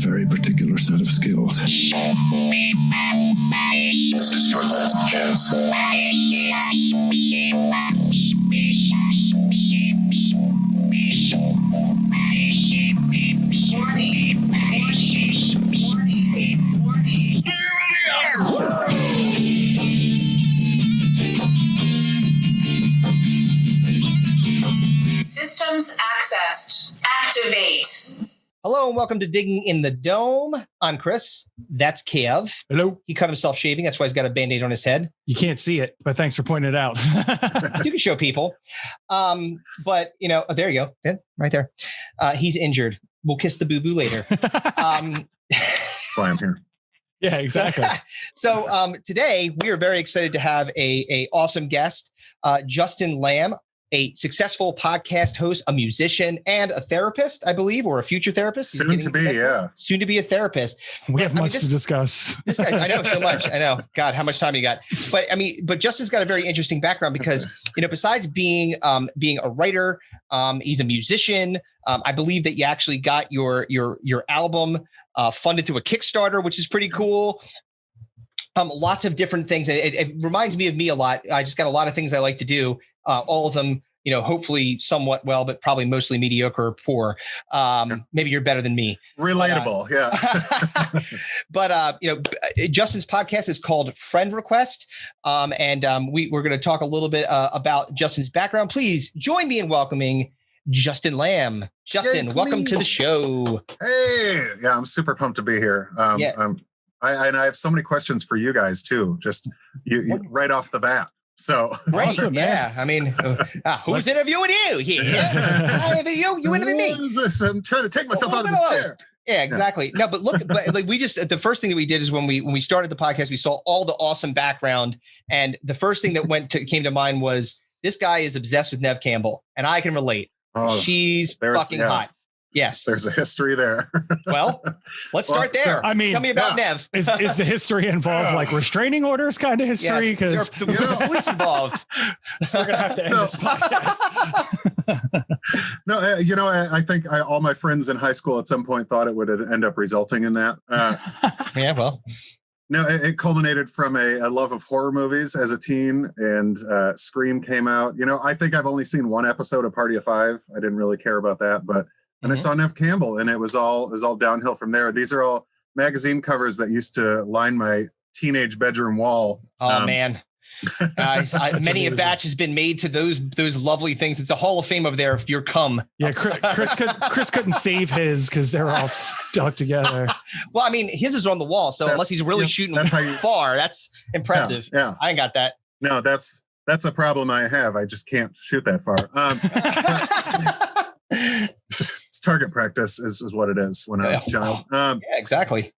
very particular set of skills. This is your last chance. Systems accessed. Activate. Hello and welcome to Digging in the Dome. I'm Chris. That's Kev. Hello. He cut himself shaving. That's why he's got a Band-Aid on his head. You can't see it, but thanks for pointing it out. You can show people. But, you know, there you go. Yeah, right there. He's injured. We'll kiss the boo-boo later. That's why I'm here. Yeah, exactly. So today we are very excited to have a awesome guest, Justin Lamb, a successful podcast host, a musician, and a therapist, I believe, or a future therapist. Soon to be, yeah. Soon to be a therapist. We have much to discuss. This guy, I know so much. I know. God, how much time you got? But Justin's got a very interesting background because, you know, besides being a writer, he's a musician. I believe that you actually got your album funded through a Kickstarter, which is pretty cool. Lots of different things. It reminds me of me a lot. I just got a lot of things I like to do. All of them, you know, hopefully somewhat well, but probably mostly mediocre or poor. Maybe you're better than me. Relatable, yeah. But you know, Justin's podcast is called Friend Request. And we're going to talk a little bit about Justin's background. Please join me in welcoming Justin Lamb. Justin, welcome to the show. Hey, yeah, I'm super pumped to be here. I have so many questions for you guys too, just you right off the bat. So great, awesome, yeah. I mean, who's interviewing you? Yeah, you interview me. I'm trying to take myself out of this chair. Yeah, exactly. No, but look, like the first thing that we did is when we started the podcast, we saw all the awesome background, and the first thing that came to mind was this guy is obsessed with Neve Campbell, and I can relate. Oh, she's fucking hot. Yes. There's a history there. Well, let's start there. So, I mean, tell me about Neve. Is the history involved like restraining orders kind of history? Because the police involved. So we're going to have to end this podcast. No, you know, I think all my friends in high school at some point thought it would end up resulting in that. Yeah, well. No, it culminated from a love of horror movies as a teen, and Scream came out. You know, I think I've only seen one episode of Party of Five. I didn't really care about that, but and I saw Neve Campbell, and it was all downhill from there. These are all magazine covers that used to line my teenage bedroom wall. Oh man, many a batch has been made to those lovely things. It's a Hall of Fame over there. If you're cum, yeah, Chris couldn't save his because they're all stuck together. Well, I mean, his is on the wall, so unless he's really shooting far, that's impressive. Yeah, I ain't got that. No, that's a problem I have. I just can't shoot that far. It's target practice is what it is when I was a child. Yeah, exactly.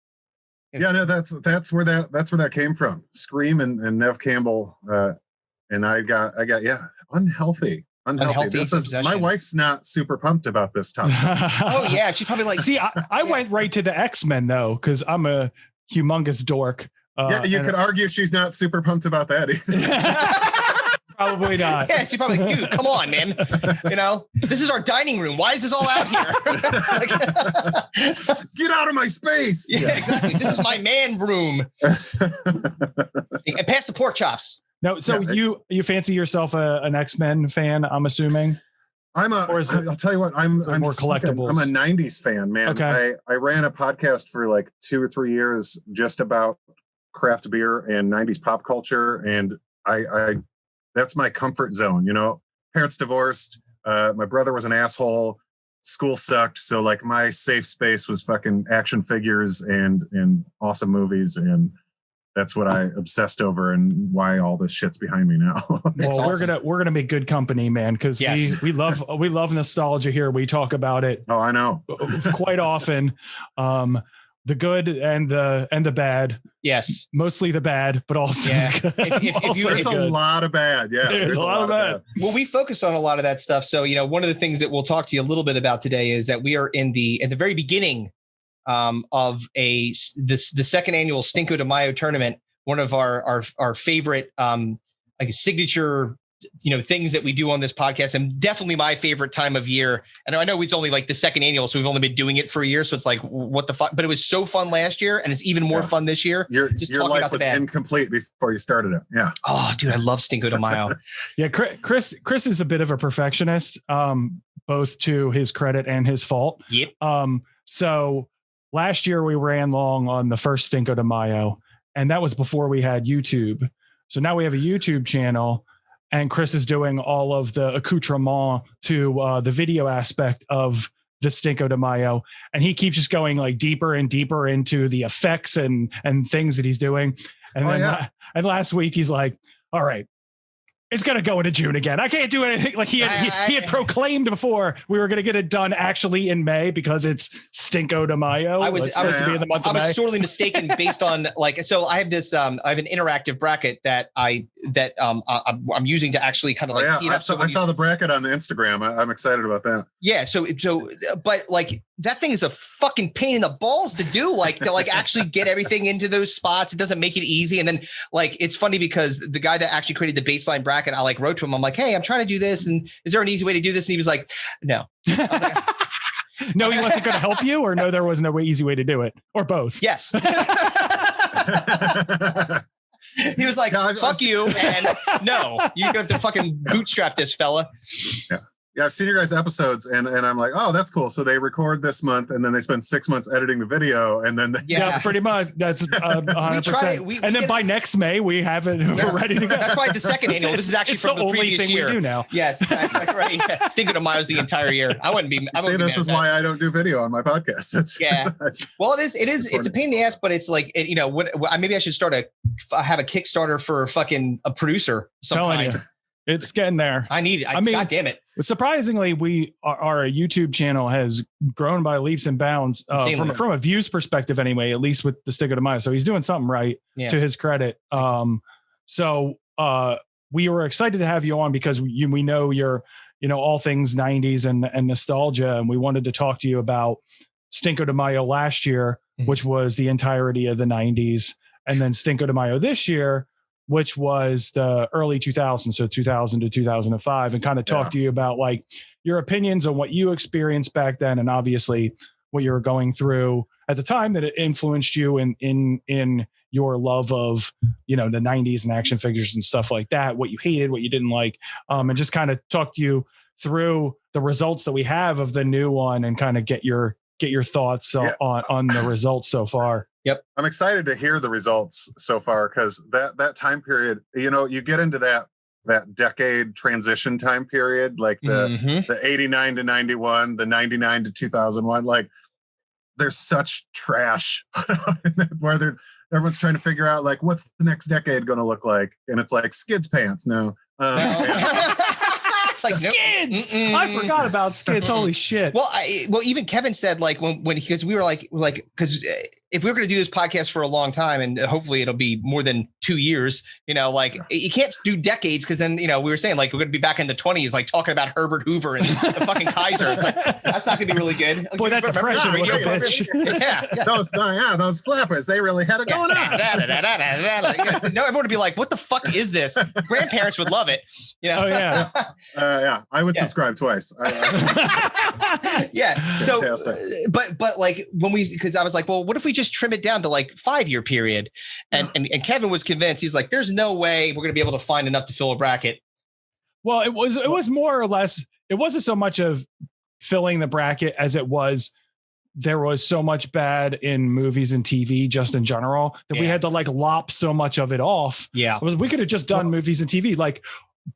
Yeah, no, that's where that came from. Scream and Neve Campbell, and I got unhealthy. This is my wife's not super pumped about this topic. Oh yeah, she's probably like. See, I went right to the X-Men though because I'm a humongous dork. Yeah, you could argue she's not super pumped about that either. Probably not. Yeah, she's probably like, dude, come on, man. You know, this is our dining room. Why is this all out here? Get out of my space. Yeah, exactly. This is my man room. And pass the pork chops. No, so you fancy yourself an X-Men fan, I'm assuming? I'll tell you what, I'm more collectibles. I'm a 90s fan, man. Okay. I ran a podcast for like 2 or 3 years just about craft beer and 90s pop culture, and I that's my comfort zone. You know, parents divorced. My brother was an asshole. School sucked. So like my safe space was fucking action figures and awesome movies. And that's what I obsessed over and why all this shit's behind me now. Well, awesome. we're gonna make good company, man. Cause we love nostalgia here. We talk about it. Oh, I know. Quite often. The good and the bad. Yes. Mostly the bad, but also there's a lot of bad. Yeah. There's a lot of bad. Well, we focus on a lot of that stuff. So, you know, one of the things that we'll talk to you a little bit about today is that we are at the very beginning of the second annual Stinko de Mayo tournament. One of our favorite like a signature things that we do on this podcast, and definitely my favorite time of year. And I know it's only like the second annual, so we've only been doing it for a year. So it's like, what the fuck? But it was so fun last year, and it's even more fun this year. Your life was incomplete before you started it. Yeah. Oh, dude, I love Stinko de Mayo. Yeah, Chris is a bit of a perfectionist, both to his credit and his fault. Yep. So last year we ran long on the first Stinko de Mayo, and that was before we had YouTube. So now we have a YouTube channel. And Chris is doing all of the accoutrement to the video aspect of the Stinko de Mayo. And he keeps just going like deeper and deeper into the effects and things that he's doing. And and last week he's like, all right, it's going to go into June again. I can't do anything. Like he had proclaimed before we were going to get it done actually in May because it's Stinko de Mayo. I was supposed to be in the month of May. I was sorely mistaken based on so I have this, I have an interactive bracket that I'm using to actually kind of tee it up. I saw the bracket on the Instagram. I'm excited about that. Yeah. But like that thing is a fucking pain in the balls to do, to actually get everything into those spots. It doesn't make it easy. And then it's funny because the guy that actually created the baseline bracket, I wrote to him. I'm like, hey, I'm trying to do this. And is there an easy way to do this? And he was like, no. No, he wasn't going to help you, or no, there was no easy way to do it, or both. Yes. He was like, fuck you. And no, you're going to have to fucking bootstrap this fella. Yeah. Yeah, I've seen your guys' episodes, and I'm like, oh, that's cool. So they record this month, and then they spend 6 months editing the video, and then pretty much that's 100%. And then by next May, we have it ready to go. That's why the second annual. This is actually from the previous year. We do now. Yes, that's like right. Yeah. Stinko de Mayo's the entire year. I wouldn't be. This is why I don't do video on my podcast. Well, it is. It's a pain in the ass, but it's like maybe I should have a Kickstarter for fucking a producer. It's getting there. I need it. I mean, God damn it. Surprisingly, our YouTube channel has grown by leaps and bounds from a views perspective, anyway, at least with the Stinko de Mayo. So he's doing something right to his credit. So we were excited to have you on because we know you're, all things 90s and nostalgia. And we wanted to talk to you about Stinko de Mayo last year, which was the entirety of the 90s. And then Stinko de Mayo this year, which was the early 2000s, so 2000 to 2005, and kind of talk to you about like your opinions on what you experienced back then, and obviously what you were going through at the time that it influenced you in your love of the 90s and action figures and stuff like that, what you hated, what you didn't like, and just kind of talk to you through the results that we have of the new one, and kind of get your thoughts on the results so far. Yep. I'm excited to hear the results so far, because that time period, you get into that decade transition time period, like the 89 to 91, the 99 to 2001, like there's such trash where everyone's trying to figure out like, what's the next decade going to look like? And it's like Skids pants. No. Like Skids. I forgot about Skids. Holy shit. Well, even Kevin said like when because we were like because if we were going to do this podcast for a long time, and hopefully it'll be more than 2 years, you can't do decades, because then we were saying like we're going to be back in the 20s, like talking about Herbert Hoover and the fucking Kaiser. It's like that's not going to be really good. Like, boy, that's depression. Those flappers, they really had it going on. No, everyone would be like, "What the fuck is this?" Grandparents would love it. Oh yeah. I would subscribe twice. Yeah. So, but like because I was like, well, what if we just trim it down to like 5-year period? And Kevin was convinced. He's like, there's no way we're going to be able to find enough to fill a bracket. Well, it was more or less, it wasn't so much of filling the bracket as it was, there was so much bad in movies and TV just in general that we had to like lop so much of it off. Yeah. We could have just done movies and TV like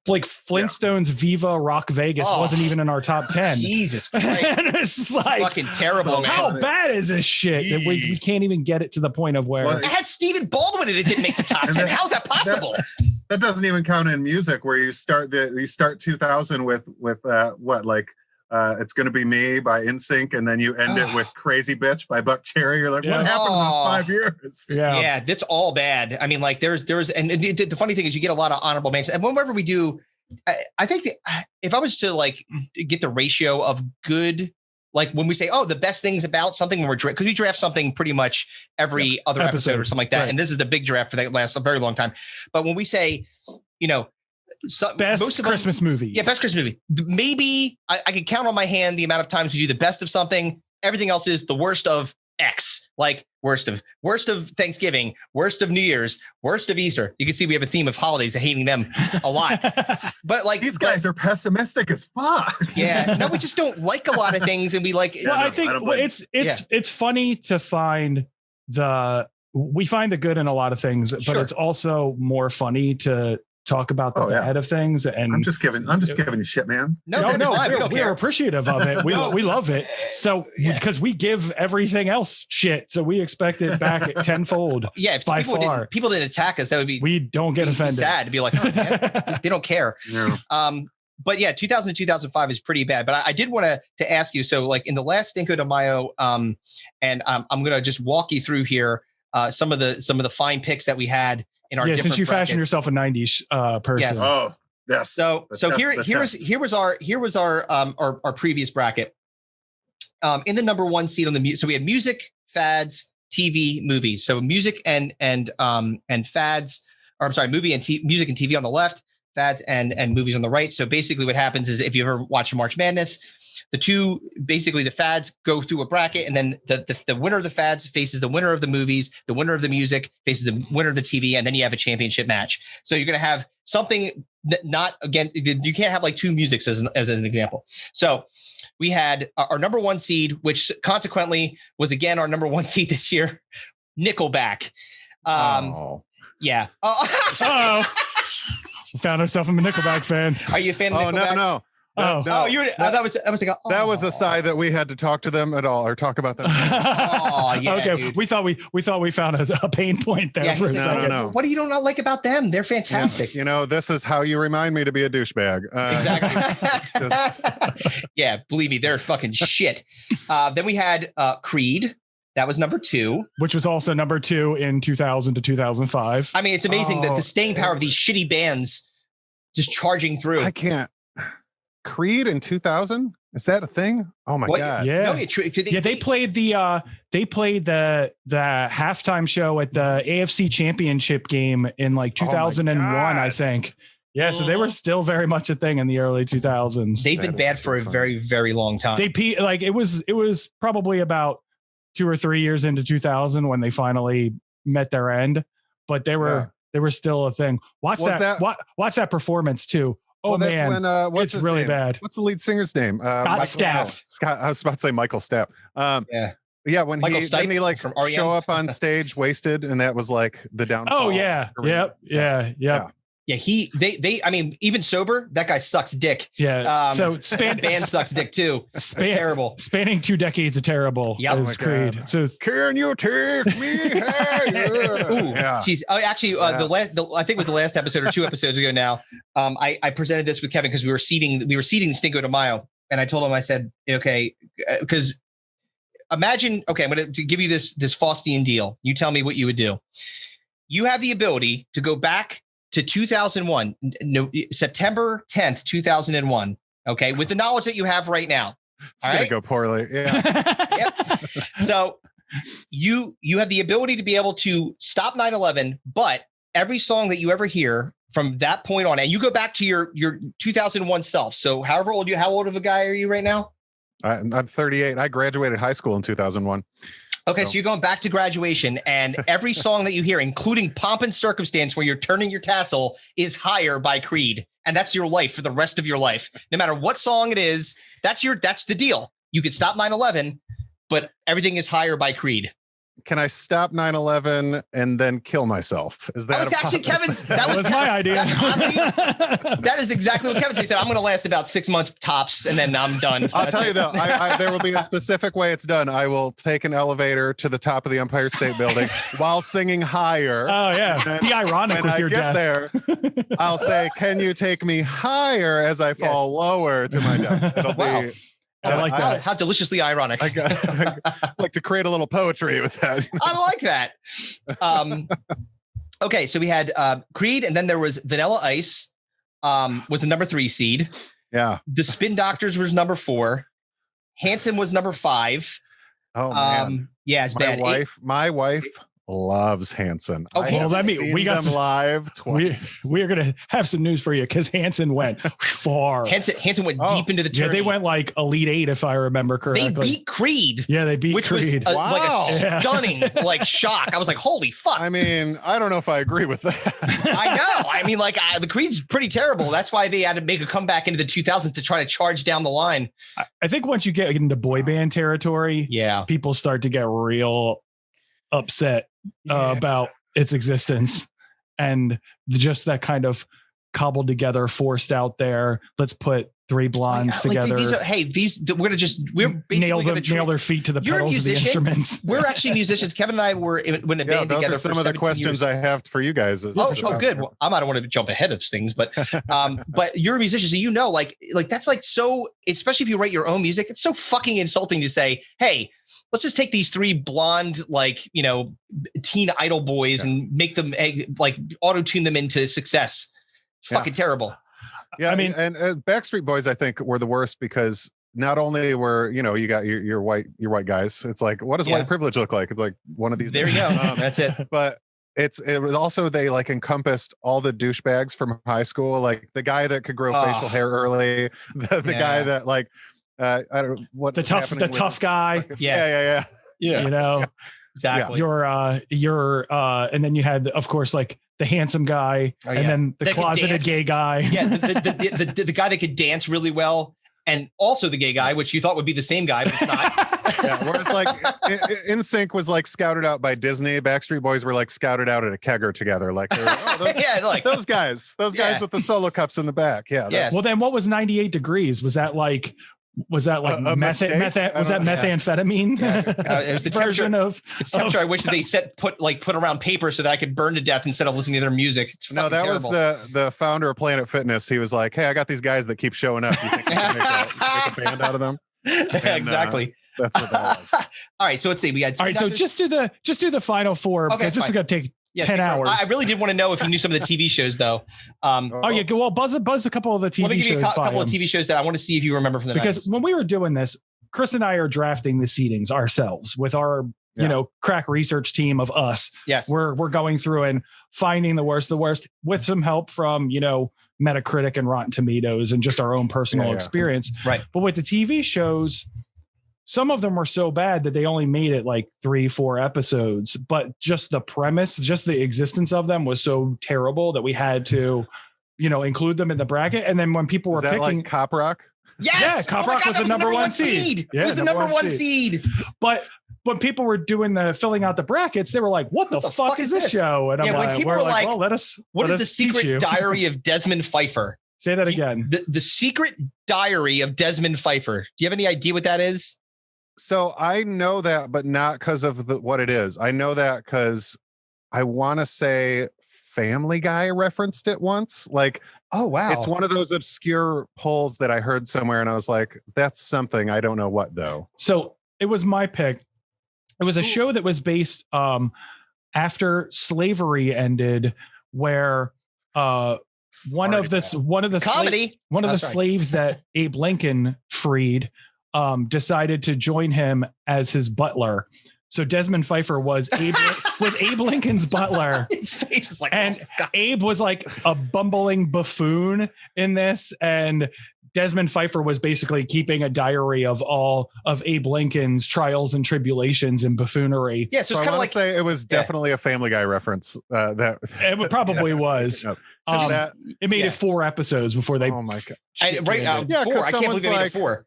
Flintstones Viva Rock Vegas wasn't even in our top 10. Jesus Christ. And it's just like fucking terrible, man. How bad is this shit that we can't even get it to the point of where it had Stephen Baldwin and it didn't make the top 10. How's that possible? That doesn't even count in music, where you start 2000 with It's Gonna Be Me by NSYNC, and then you end it with Crazy Bitch by Buck Cherry. You're like, what happened in those 5 years? Yeah, that's all bad. I mean, like there's and the funny thing is you get a lot of honorable mentions. And whenever we do, I think if I was to like get the ratio of good, like when we say, the best things about something, when because we draft something pretty much every other episode or something like that. Right. And this is the big draft for that lasts a very long time. But when we say, best Christmas movie. Yeah, best Christmas movie. Maybe I could count on my hand the amount of times we do the best of something. Everything else is the worst of X, like worst of Thanksgiving, worst of New Year's, worst of Easter. You can see we have a theme of holidays and hating them a lot. But like these guys are pessimistic as fuck. Yeah, no, we just don't like a lot of things, and we like. Well, I think it's funny to find we find the good in a lot of things, but it's also more funny to talk about the bad of things. And I'm just giving you shit, man. No, we're appreciative of it. We love it. So because we give everything else shit, so we expect it back at tenfold. Yeah, if people didn't attack us, that would be. We don't get offended. Sad to be like, oh, man, they don't care. Yeah. But yeah, 2000 to 2005 is pretty bad. But I did want to ask you. So like in the last Stinko de Mayo, and I'm gonna just walk you through here some of the fine picks that we had. Since you fashioned yourself a 90s person. Yes. Oh, yes. So here was our previous bracket. In the number one seed on the so we had music, fads, TV, movies. So music and fads, or I'm sorry, music and TV on the left, fads and movies on the right. So basically what happens is if you ever watch March Madness, the fads go through a bracket, and then the winner of the fads faces the winner of the movies, the winner of the music faces the winner of the TV, and then you have a championship match. So you're going to have something you can't have like two musics as an example. So we had our number one seed, which consequently was again our number one seed this year, Nickelback. Yeah. Oh. Found ourselves a Nickelback fan. Are you a fan of Nickelback? No. No. That was a sigh that we had to talk to them at all or talk about them. Oh yeah. Okay. Dude. We thought we found a pain point there for a second. No. What do you not like about them? They're fantastic. Yeah. This is how you remind me to be a douchebag. Exactly. Yeah, believe me, they're fucking shit. Then we had Creed. That was number 2, which was also number 2 in 2000 to 2005. I mean, it's amazing that the staying power of these shitty bands just charging through. I can't. Creed in 2000, is that a thing? Oh my god! Yeah, no, they played the halftime show at the AFC Championship game in like 2001, I think. Yeah, so they were still very much a thing in the early 2000s. They've been bad for a very, very long time. It was probably about 2 or 3 years into 2000 when they finally met their end, but they were still a thing. Watch that performance too. Oh, that's man, when, it's really bad. What's the lead singer's name? Scott Stapp. Scott. I was about to say Michael Stapp. Yeah. When he like from show up on stage wasted, and that was like the downfall. Oh yeah. Yep. Yeah, I mean, even sober, that guy sucks dick. Yeah. So band sucks dick too. Terrible. Spanning 2 decades of terrible. Yeah. Is Creed. God. So can you take me higher? Ooh, geez. Actually, I think it was the last episode or 2 episodes ago now. I presented this with Kevin because we were seeding Stinko de Mayo, and I told him, I said, okay, because imagine, okay, I'm going to give you this Faustian deal. You tell me what you would do. You have the ability to go back to 2001, September 10th, 2001. Okay. With the knowledge that you have right now. It's going to go poorly. Yeah. Yep. So you have the ability to be able to stop 9/11, but every song that you ever hear from that point on, and you go back to your 2001 self. So how old of a guy are you right now? I'm 38. I graduated high school in 2001. Okay, so you're going back to graduation, and every song that you hear, including Pomp and Circumstance, where you're turning your tassel, is Higher by Creed. And that's your life for the rest of your life. No matter what song it is, that's the deal. You could stop 9/11, but everything is Higher by Creed. Can I stop 9/11 and then kill myself? Is that that was my idea. That is exactly what Kevin said. He said, I'm going to last about 6 months tops, and then I'm done. I'll tell you though, there will be a specific way it's done. I will take an elevator to the top of the Empire State Building while singing Higher. Oh yeah, be ironic with your death. There, I'll say, "Can you take me higher?" as I fall lower to my death. It'll be. I like that. How deliciously ironic. I like to create a little poetry with that. I like that. Okay, so we had Creed, and then there was Vanilla Ice, was the number 3 seed. Yeah. The Spin Doctors was number 4. Hanson was number 5. Oh man. Yeah, it's bad. My wife loves Hanson. Oh, well, we got them live twice. We are gonna have some news for you because Hanson went far. Hanson went deep into the tournament. Yeah, they went like Elite Eight, if I remember correctly. They beat Creed. Yeah, they beat Creed. Was like a stunning like shock. I was like, holy fuck. I mean, I don't know if I agree with that. I know. I mean, like the Creed's pretty terrible. That's why they had to make a comeback into the 2000s to try to charge down the line. I think once you get into boy band territory, people start to get real upset about its existence and just that kind of cobbled together, forced out there. Let's put three blondes together. We're basically nail their feet to the pedals of the instruments. We're actually musicians. Kevin and I were in a band together. Those are some of the questions I have for you guys. Good. Well, I don't want to jump ahead of things, but but you're a musician, so like that's like so. Especially if you write your own music, it's so fucking insulting to say, "Hey, let's just take these three blonde, teen idol boys and make them like auto-tune them into success." Fucking terrible. Yeah, I mean, and Backstreet Boys, I think, were the worst because not only were you got your white guys. It's like, what does white privilege look like? It's like one of these. There you go. That's it. But it was also they like encompassed all the douchebags from high school, like the guy that could grow facial hair early, the guy that like I don't know what the tough guy. Yeah. You know. Exactly. You're and then you had, of course, like the handsome guy, and then the closeted gay guy. Yeah, the guy that could dance really well, and also the gay guy, which you thought would be the same guy, but it's not. Whereas like NSYNC was like scouted out by Disney, Backstreet Boys were like scouted out at a kegger together. Like, those guys with the solo cups in the back. Yeah. Yes. Well, then what was 98 Degrees? Was that like methamphetamine? Yes. It was the version of temperature. I wish that they put around paper so that I could burn to death instead of listening to their music. It's fucking terrible. Was the founder of Planet Fitness. He was like, "Hey, I got these guys that keep showing up. You think we can make a band out of them?" And, exactly. That's what that was. All right, so let's see. We had. All right, so just do the final four because this is going to take 10 hours. I really did want to know if you knew some of the TV shows, though. Well, buzz a couple of the TV shows. Let me give you a couple of TV shows that I want to see if you remember from the 90s. Because when we were doing this, Chris and I are drafting the seedings ourselves with our crack research team of us. Yes, we're going through and finding the worst with some help from Metacritic and Rotten Tomatoes and just our own personal experience. Right, but with the TV shows, some of them were so bad that they only made it like 3-4 episodes, but just the premise, just the existence of them was so terrible that we had to, include them in the bracket. And then when people were picking like Cop Rock. Yes. Yeah. Cop Rock was the number one seed. It was the number one seed. But when people were doing filling out the brackets, they were like, what the fuck is this show? And I'm like, well, what is the secret diary of Desmond Pfeiffer? Say that again. The secret diary of Desmond Pfeiffer. Do you have any idea what that is? So I know that, but not because of what it is. I know that because I want to say Family Guy referenced it once. Like, oh, wow. It's one of those obscure polls that I heard somewhere. And I was like, that's something. I don't know what, though. So it was my pick. It was a show that was based after slavery ended, where one of the slaves that Abe Lincoln freed decided to join him as his butler. So Desmond Pfeiffer was Abe Lincoln's butler. His face was like, and Abe was like a bumbling buffoon in this, and Desmond Pfeiffer was basically keeping a diary of all of Abe Lincoln's trials and tribulations and buffoonery. Yeah, so it's kind of like say it was definitely a Family Guy reference. That it probably was. It made it 4 episodes before they. Oh my god! 4. I can't believe they made it 4.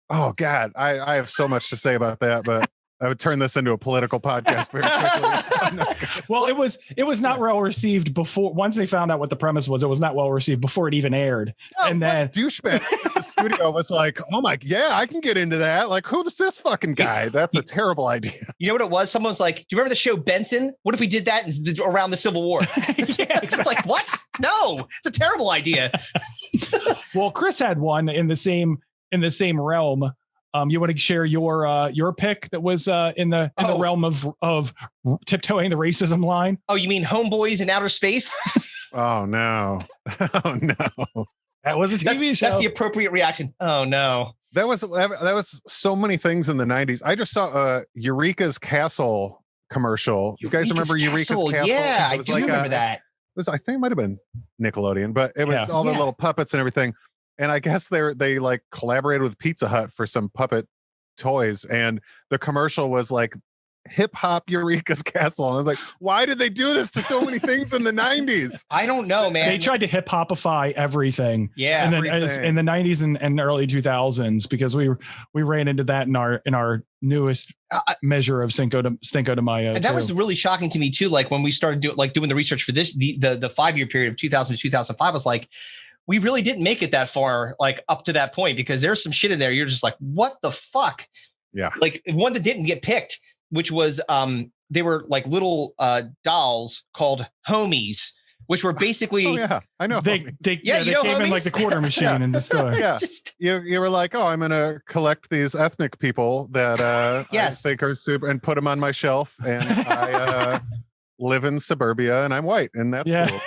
Oh God, I have so much to say about that, but I would turn this into a political podcast very quickly. Well, it was not well received before. Once they found out what the premise was, it was not well received before it even aired. And then douchebag the studio was like, "Oh my, I can get into that. Like, who's this fucking guy? That's a terrible idea." You know what it was? Someone was like, "Do you remember the show Benson? What if we did that around the Civil War?" It's like, what? No, it's a terrible idea. Well, Chris had one in the same realm. You want to share your pick that was in the realm of tiptoeing the racism line? Oh, you mean Homeboys in Outer Space? Oh no! Oh no! That was a TV show. That's the appropriate reaction. Oh no! That was so many things in the 90s. I just saw Eureka's Castle commercial. You guys remember Eureka's Castle? Yeah, I do remember that. I think it might have been Nickelodeon, but it was all the little puppets and everything. And I guess they like collaborated with Pizza Hut for some puppet toys, and the commercial was like hip hop Eureka's Castle. And I was like, why did they do this to so many things in the 90s? I don't know, man. They tried to hip hopify everything. Yeah. And then in the 90s and early 2000s, because we ran into that in our newest measure of Stinko de Mayo. And that was really shocking to me too. Like when we started doing the research for this, the 5-year period of 2000 to 2005, I was like, we really didn't make it that far, like up to that point, because there's some shit in there. You're just like, what the fuck? Yeah. Like one that didn't get picked, which was they were like little dolls called homies, which were basically I know they came in like the quarter machine in the store. Yeah. You were like, oh, I'm gonna collect these ethnic people that I think are super and put them on my shelf, and I live in suburbia and I'm white, and that's cool.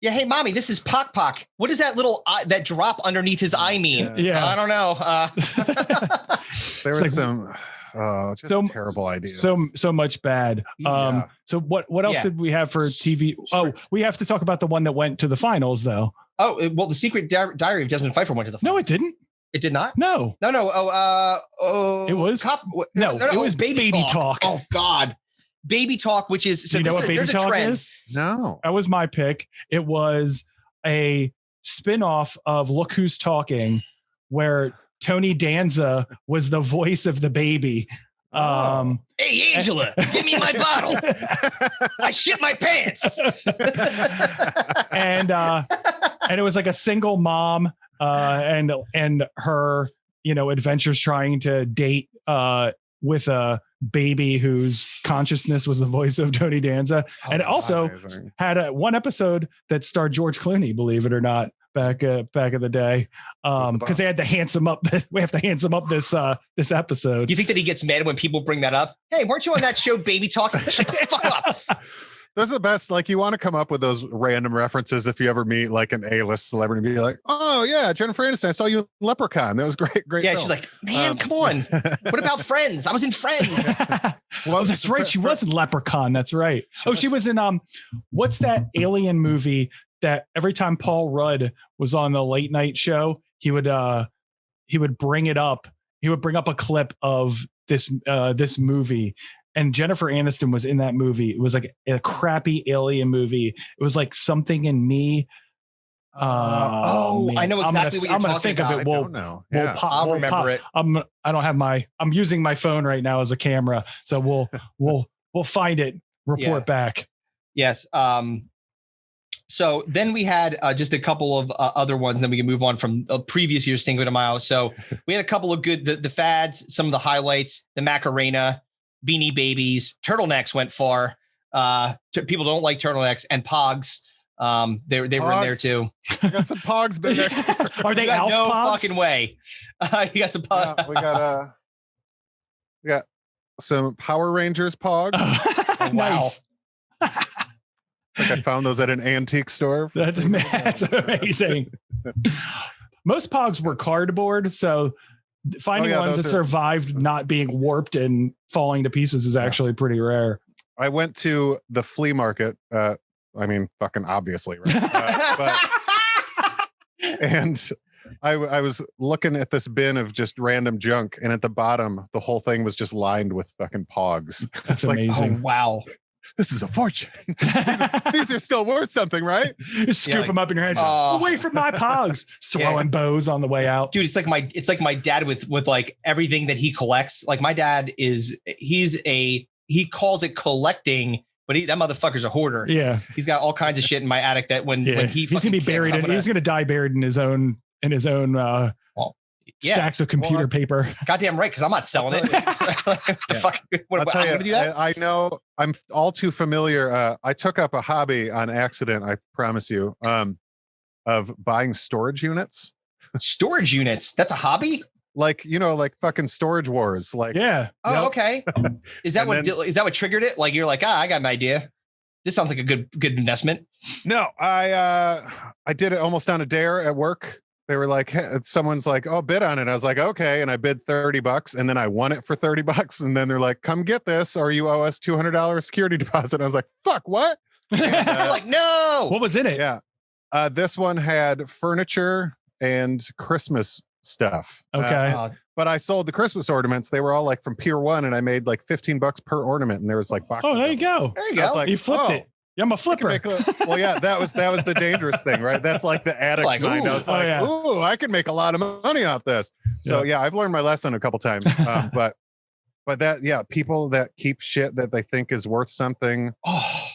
Hey, mommy, this is Pock Pock. What does that little that drop underneath his eye mean? Yeah. I don't know. There was some terrible ideas. So much bad. So what else did we have for TV? Oh, we have to talk about the one that went to the finals, though. Oh, well, the Secret Diary of Desmond Pfeiffer went to the finals. No, it didn't. It did not? No. Oh, it was no, it was Baby Talk. Oh God. Baby Talk, which is what Baby Talk is? No. That was my pick. It was a spin-off of Look Who's Talking, where Tony Danza was the voice of the baby. Hey, Angela, give me my bottle. I shit my pants. and it was like a single mom and her, adventures trying to date with a baby whose consciousness was the voice of Tony Danza. And it also had one episode that starred George Clooney, believe it or not, back in the day. Because they had to handsome up. We have to handsome up this episode. You think that he gets mad when people bring that up? Hey, weren't you on that show Baby Talk? Shut the fuck up. Those are the best. Like, you want to come up with those random references if you ever meet like an A-list celebrity, be like, oh yeah, Jennifer Aniston, I saw you in Leprechaun. That was great. Yeah, film. She's like, man, come on. What about Friends? I was in Friends. Well, that's right. She was in Leprechaun. That's right. She was in what's that alien movie that every time Paul Rudd was on the late night show, he would bring it up. He would bring up a clip of this movie. And Jennifer Aniston was in that movie. It was like a crappy alien movie. It was like Something in Me. I know exactly what you're talking about. I'm going to think of it. I don't know. Yeah. I'll remember it. I'm using my phone right now as a camera. So we'll find it, report back. Yes. So then we had just a couple of other ones, and then we can move on from previous year's Stinko de Mayo. So we had a couple of good, the fads, some of the highlights, the Macarena, Beanie Babies, turtlenecks went far. People don't like turtlenecks, and Pogs. They were in there too. You got some Pogs been there. Are they Alf no Pogs? fucking way. You got some Pogs. Yeah, we got some Power Rangers Pogs. Nice. I think I found those at an antique store. That's amazing. Most Pogs were cardboard, so finding ones that survived not being warped and falling to pieces is actually pretty rare. I went to the flea market. Fucking obviously, right? And I was looking at this bin of just random junk, and at the bottom, the whole thing was just lined with fucking Pogs. That's amazing. Like, oh, wow. This is a fortune. these are still worth something, right? You scoop them up in your hand. Away from my Pogs. Throwing bows on the way out. Dude, it's like my dad with like everything that he collects. Like my dad he calls it collecting, but that motherfucker's a hoarder. Yeah. He's got all kinds of shit in my attic that when he's gonna be buried he's gonna die buried in his own stacks of computer paper. Goddamn right, because I'm not selling it. Fuck? I'm gonna do that? I know I'm all too familiar. I took up a hobby on accident, I promise you, of buying storage units. Storage units? That's a hobby? Like fucking Storage Wars. Like, yeah. Oh, okay. Is that what triggered it? Like you're like, I got an idea. This sounds like a good investment. No, I did it almost on a dare at work. they were like, hey, someone's like, oh, bid on it. I was like, okay. And I bid $30 and then I won it for $30. And then they're like, come get this or you owe us $200 security deposit. And I was like, fuck, what? And, like, no. What was in it? Yeah. This one had furniture and Christmas stuff. Okay. But I sold the Christmas ornaments. They were all like from Pier 1 and I made like $15 per ornament. And there was like boxes. Oh, there you go. There you go. Like, you flipped it. I'm a flipper. Well, yeah, that was the dangerous thing, right? That's like the addict like, mind. I was like, ooh, I can make a lot of money off this. So yeah, I've learned my lesson a couple times. But that, yeah, people that keep shit that they think is worth something.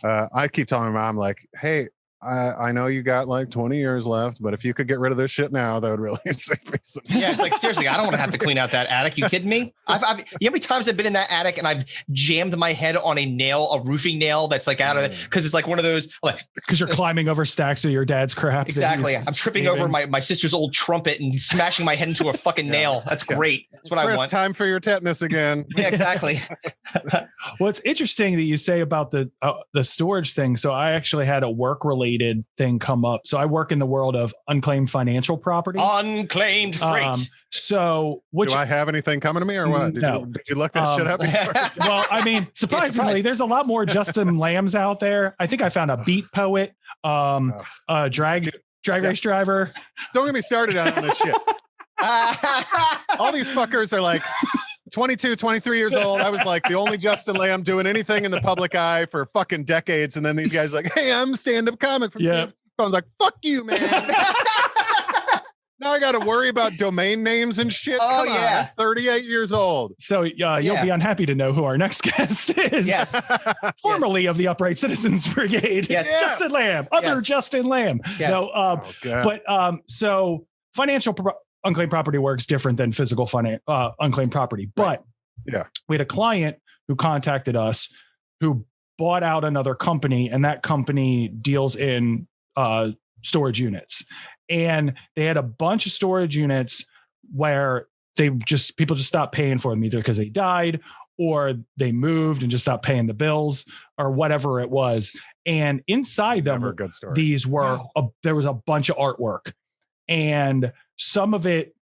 I keep telling my mom, like, hey, I know you got like 20 years left, but if you could get rid of this shit now, that would really save me some. Yeah, it's like, seriously, I don't want to have to clean out that attic. You kidding me? You know how many times I've been in that attic and I've jammed my head on a roofing nail that's like out of it because it's like one of those like because you're climbing over stacks of your dad's crap. Exactly. I'm tripping over my sister's old trumpet and smashing my head into a fucking nail. That's great. That's what I want. Time for your tetanus again. Yeah, exactly. Well, it's interesting that you say about the storage thing. So I actually had a work related thing come up. So I work in the world of unclaimed financial property. Unclaimed freight. Do I have anything coming to me or what? Did you look that shit up? Well, I mean, surprisingly, there's a lot more Justin Lambs out there. I think I found a beat poet, a drag race driver. Don't get me started on this shit. All these fuckers are like 22, 23 years old. I was like the only Justin Lamb doing anything in the public eye for fucking decades. And then these guys like, hey, I'm a stand-up comic from San Francisco. I was like, fuck you, man. Now I got to worry about domain names and shit. Oh, Come yeah. on, 38 years old. So you'll be unhappy to know who our next guest is. Yes. Formerly of the Upright Citizens Brigade. Yes. Justin Lamb. Justin Lamb. Yes. No, so financial unclaimed property works different than physical unclaimed property. But we had a client who contacted us who bought out another company, and that company deals in storage units. And they had a bunch of storage units where people just stopped paying for them, either because they died or they moved and just stopped paying the bills or whatever it was. And inside them, these were there was a bunch of artwork, and some of it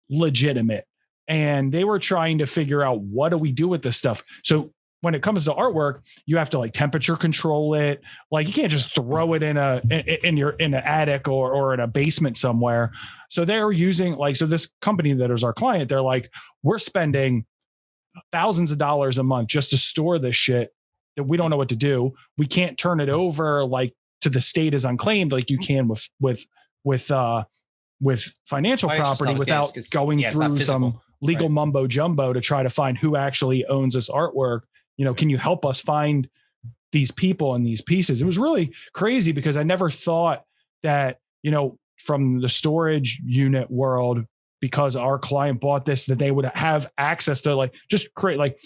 legitimate. And they were trying to figure out, what do we do with this stuff? So when it comes to artwork, you have to like temperature control it. Like you can't just throw it in an attic or in a basement somewhere. So they're using so this company that is our client, they're like, we're spending thousands of dollars a month just to store this shit that we don't know what to do. We can't turn it over like to the state as unclaimed like you can with financial property without going through some legal mumbo jumbo to try to find who actually owns this artwork. Can you help us find these people and these pieces? It was really crazy because I never thought that, from the storage unit world, because our client bought this, that they would have access to just create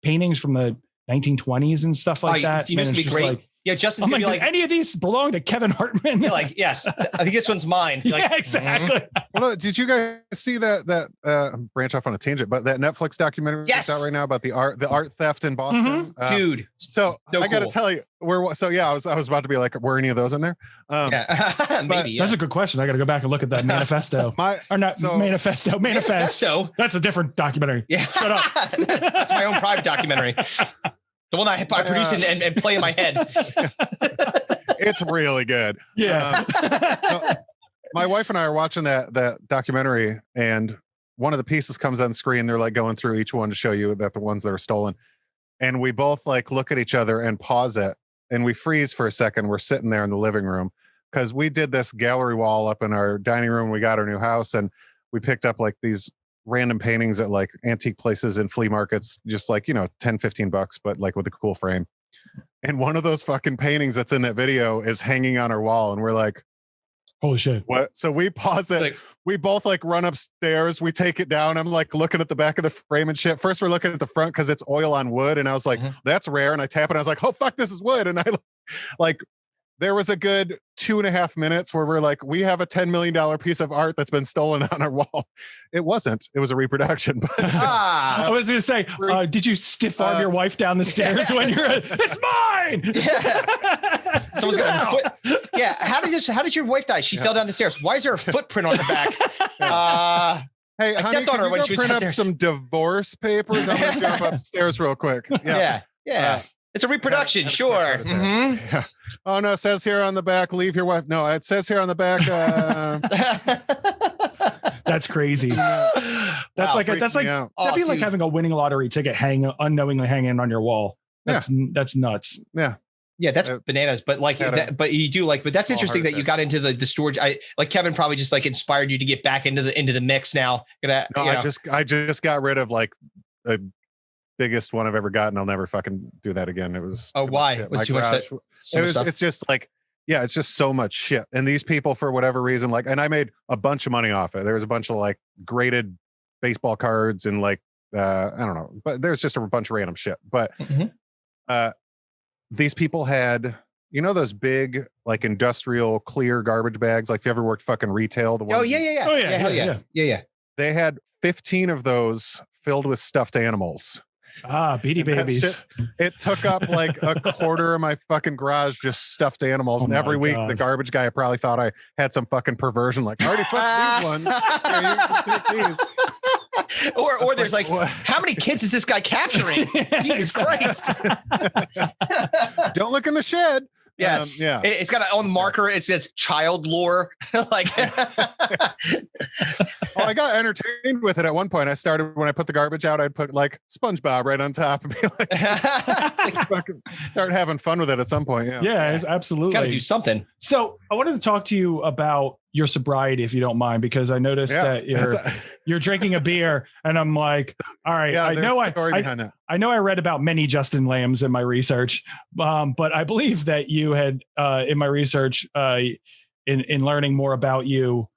paintings from the 1920s and stuff like that. You used to be great. Justin's gonna be like, any of these belong to Kevin Hartman? You're like, yes, I think this one's mine. Exactly. Well, did you guys see that branch off on a tangent, but that Netflix documentary that's out right now about the art theft in Boston? Dude. So I got to tell you, I was about to be like, were any of those in there? Maybe. That's a good question. I got to go back and look at that manifesto. Manifesto. That's a different documentary. Yeah. Shut up. That's my own private documentary. The one I produce and play in my head. It's really good. Yeah. My wife and I are watching that documentary, and one of the pieces comes on screen. They're like going through each one to show you that the ones that are stolen. And we both look at each other and pause it, and we freeze for a second. We're sitting there in the living room because we did this gallery wall up in our dining room. We got our new house, and we picked up these random paintings at antique places and flea markets, just $10-15, but with a cool frame. And one of those fucking paintings that's in that video is hanging on our wall, and we're like, holy shit. What? So we pause it. We both run upstairs. We take it down. I'm looking at the back of the frame and shit. First we're looking at the front because it's oil on wood. And I was like, that's rare. And I tap it. And I was like, oh fuck, this is wood. And I there was a good 2.5 minutes where we're like, we have a $10 million piece of art that's been stolen on our wall. It wasn't. It was a reproduction. But I was going to say, did you stiff arm your wife down the stairs when you're it's mine? Yeah. Someone's got a foot. Yeah. How did your wife die? She fell down the stairs. Why is there a footprint on her back? Hey, I honey, stepped on her when she was print up downstairs. some divorce papers. I'm gonna jump upstairs real quick. Yeah. It's a reproduction, sure. Mm-hmm. Yeah. Oh no, it says here on the back, leave your wife. No, it says here on the back. That's crazy. That's like that'd be like having a winning lottery ticket unknowingly hanging on your wall. That's nuts. Yeah, that's bananas. But like, but you do like, but that's interesting that you got into the storage. Like Kevin probably just like inspired you to get back into the mix now. I just got rid of like the biggest one I've ever gotten. I'll never fucking do that again. It was why? It was too much stuff. It's just like, yeah, it's just so much shit. And these people, for whatever reason, like, and I made a bunch of money off it. There was a bunch of like graded baseball cards and like I don't know, but there's just a bunch of random shit. But these people had, you know, those big like industrial clear garbage bags. Like if you ever worked fucking retail, the ones. Yeah. They had 15 of those filled with stuffed animals. Beady Babies. Shit, it took up like a quarter of my fucking garage, just stuffed animals. And every week, the garbage guy probably thought I had some fucking perversion. Like, I already put these ones. Or there's like, how many kids is this guy capturing? Jesus Christ. Don't look in the shed. Yes. It's got on the marker. It says child lore. Like, I got entertained with it at one point. I started when I put the garbage out, I'd put like SpongeBob right on top and be like, start having fun with it at some point. Yeah, absolutely. Got to do something. So I wanted to talk to you about your sobriety, if you don't mind, because I noticed that you're drinking a beer, and I'm like, all right, I know I read about many Justin Lambs in my research, but I believe that you had in my research, in learning more about you,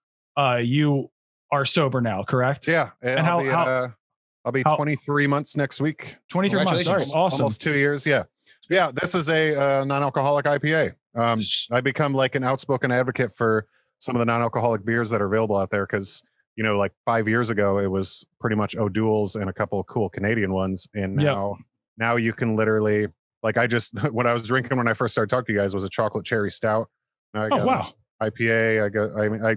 you are sober now, correct? Yeah, and I'll be 23 months next week. 23 months, all right, awesome, almost 2 years. Yeah. This is a non-alcoholic IPA. I become like an outspoken advocate for some of the non-alcoholic beers that are available out there, because you know, like 5 years ago, it was pretty much O'Doul's and a couple of cool Canadian ones, and now you can literally, like, I just what I was drinking when I first started talking to you guys was a chocolate cherry stout. Now I got IPA.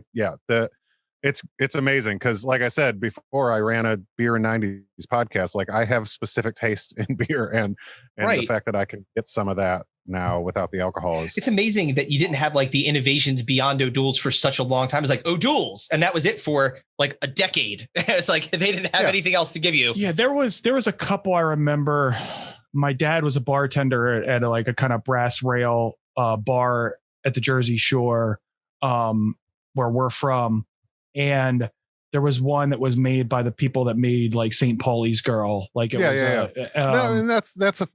It's amazing, because like I said before, I ran a beer and 90s podcast. Like, I have specific taste in beer, and the fact that I can get some of that now without the alcohol is. It's amazing that you didn't have like the innovations beyond O'Doul's for such a long time. It's like O'Doul's, and that was it for like a decade. It's like they didn't have anything else to give you. Yeah, there was a couple. I remember my dad was a bartender at like a kind of brass rail bar at the Jersey Shore, where we're from. And there was one that was made by the people that made like St. Pauli's Girl. Like it was, no, and that's a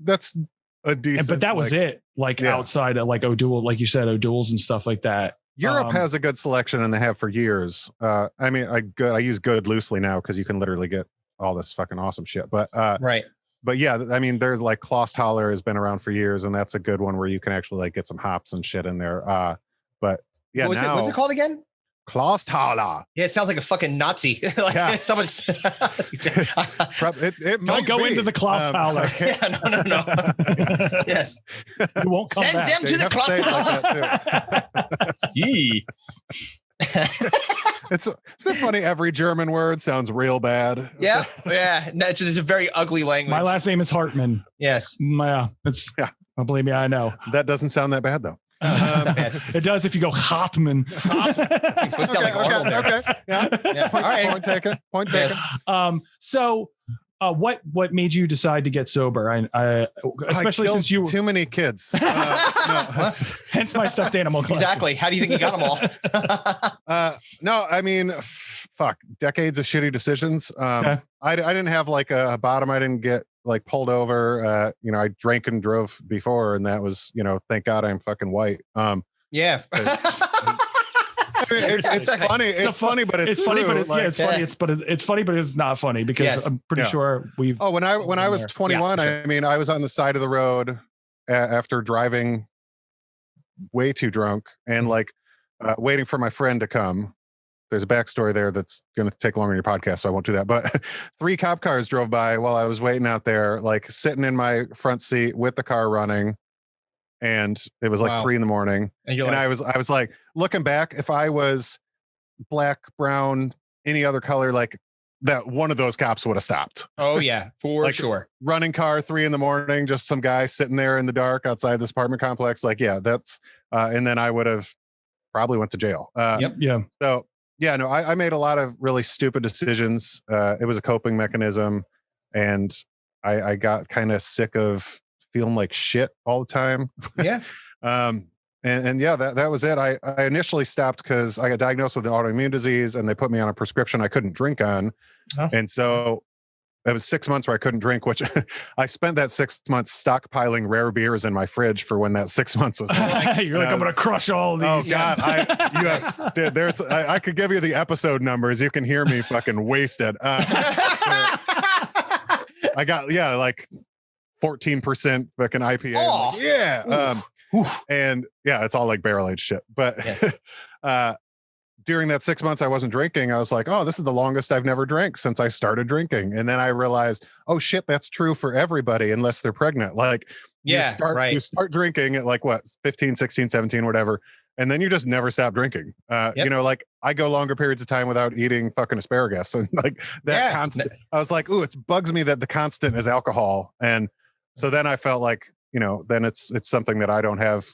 decent. But that was it. Like outside of like O'Doul, like you said, O'Doul's and stuff like that. Europe has a good selection, and they have for years. I mean, I use good loosely now because you can literally get all this fucking awesome shit. But But yeah, I mean, there's like Klosthaler has been around for years, and that's a good one where you can actually like get some hops and shit in there. But yeah, what's it called again? Klosthaler. Yeah, it sounds like a fucking Nazi. Like someone's. It Don't go into the Klosthaler. No. Yes. You won't come Send back. them to the Klosthaler. Gee. Isn't it funny? Every German word sounds real bad. Yeah. No, it's a very ugly language. My last name is Hartman. Yes. Believe me, I know. That doesn't sound that bad though. It does if you go Hartman. Okay. Yeah. Point taken. So what made you decide to get sober? I especially since you too many kids. Hence my stuffed animal collection. Exactly. How do you think you got them all? No, I mean, fuck, decades of shitty decisions. I didn't have like a bottom. I didn't get like pulled over. I drank and drove before, and that was, thank God I'm fucking white. Yeah. It's funny. It's funny, but it's funny, but it's funny, but it's not funny because I'm pretty sure we've. Oh, when I was 21, I mean, I was on the side of the road after driving way too drunk and like waiting for my friend to come. There's a backstory there that's going to take longer in your podcast, so I won't do that. But 3 cop cars drove by while I was waiting out there, like sitting in my front seat with the car running. and it was like 3 a.m. And I was like, looking back, if I was black, brown, any other color, like that, one of those cops would have stopped. Oh yeah, for like, sure. Running car, 3 a.m, just some guy sitting there in the dark outside this apartment complex. Like, yeah, that's, and then I would have probably went to jail. Yeah. So yeah, no, I made a lot of really stupid decisions. It was a coping mechanism, and I got kind of sick of feeling like shit all the time. Yeah. And yeah, that was it. I initially stopped because I got diagnosed with an autoimmune disease, and they put me on a prescription I couldn't drink on. Oh. And so it was 6 months where I couldn't drink, which I spent that 6 months stockpiling rare beers in my fridge for when that 6 months was. You're like, I'm going to crush all these. Oh God. Dude, I could give you the episode numbers. You can hear me fucking wasted. I got, like 14% fucking IPA. Oh. Like, yeah. And yeah, it's all like barrel aged shit. But during that 6 months I wasn't drinking, I was like, oh, this is the longest I've never drank since I started drinking. And then I realized, oh shit, that's true for everybody unless they're pregnant. Like you start drinking at like what, 15, 16, 17, whatever. And then you just never stop drinking. You know, like I go longer periods of time without eating fucking asparagus. And like that constant, I was like, ooh, it bugs me that the constant is alcohol. And so then I felt like, you know, then it's something that I don't have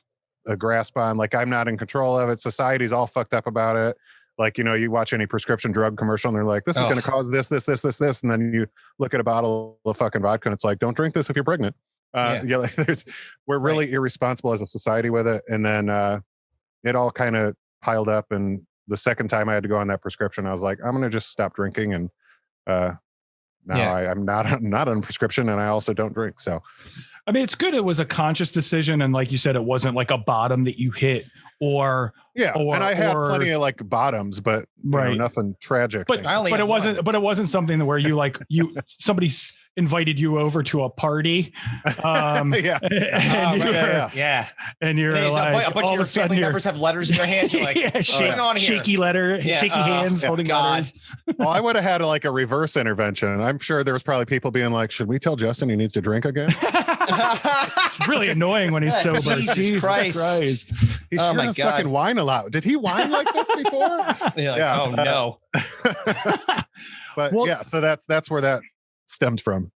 a grasp on. Like I'm not in control of it. Society's all fucked up about it. Like, you know, you watch any prescription drug commercial and they're like, this is going to cause this. And then you look at a bottle of fucking vodka and it's like, don't drink this if you're pregnant. Like we're really irresponsible as a society with it. And then it all kind of piled up. And the second time I had to go on that prescription, I was like, I'm going to just stop drinking. And now I'm not on prescription, and I also don't drink. So I mean, it's good it was a conscious decision, and like you said, it wasn't like a bottom that you hit and I had plenty of like bottoms, but you know, nothing tragic. But it wasn't something where you like somebody invited you over to a party. And you're like, a bunch of your family members have letters in their hands. You're like, shaky hands holding letters. Well, I would have had like a reverse intervention. And I'm sure there was probably people being like, should we tell Justin he needs to drink again? It's really annoying when he's sober. Jesus Christ. He sure does fucking whine a lot. Did he whine like this before? Oh no. But so that's where that stemmed from.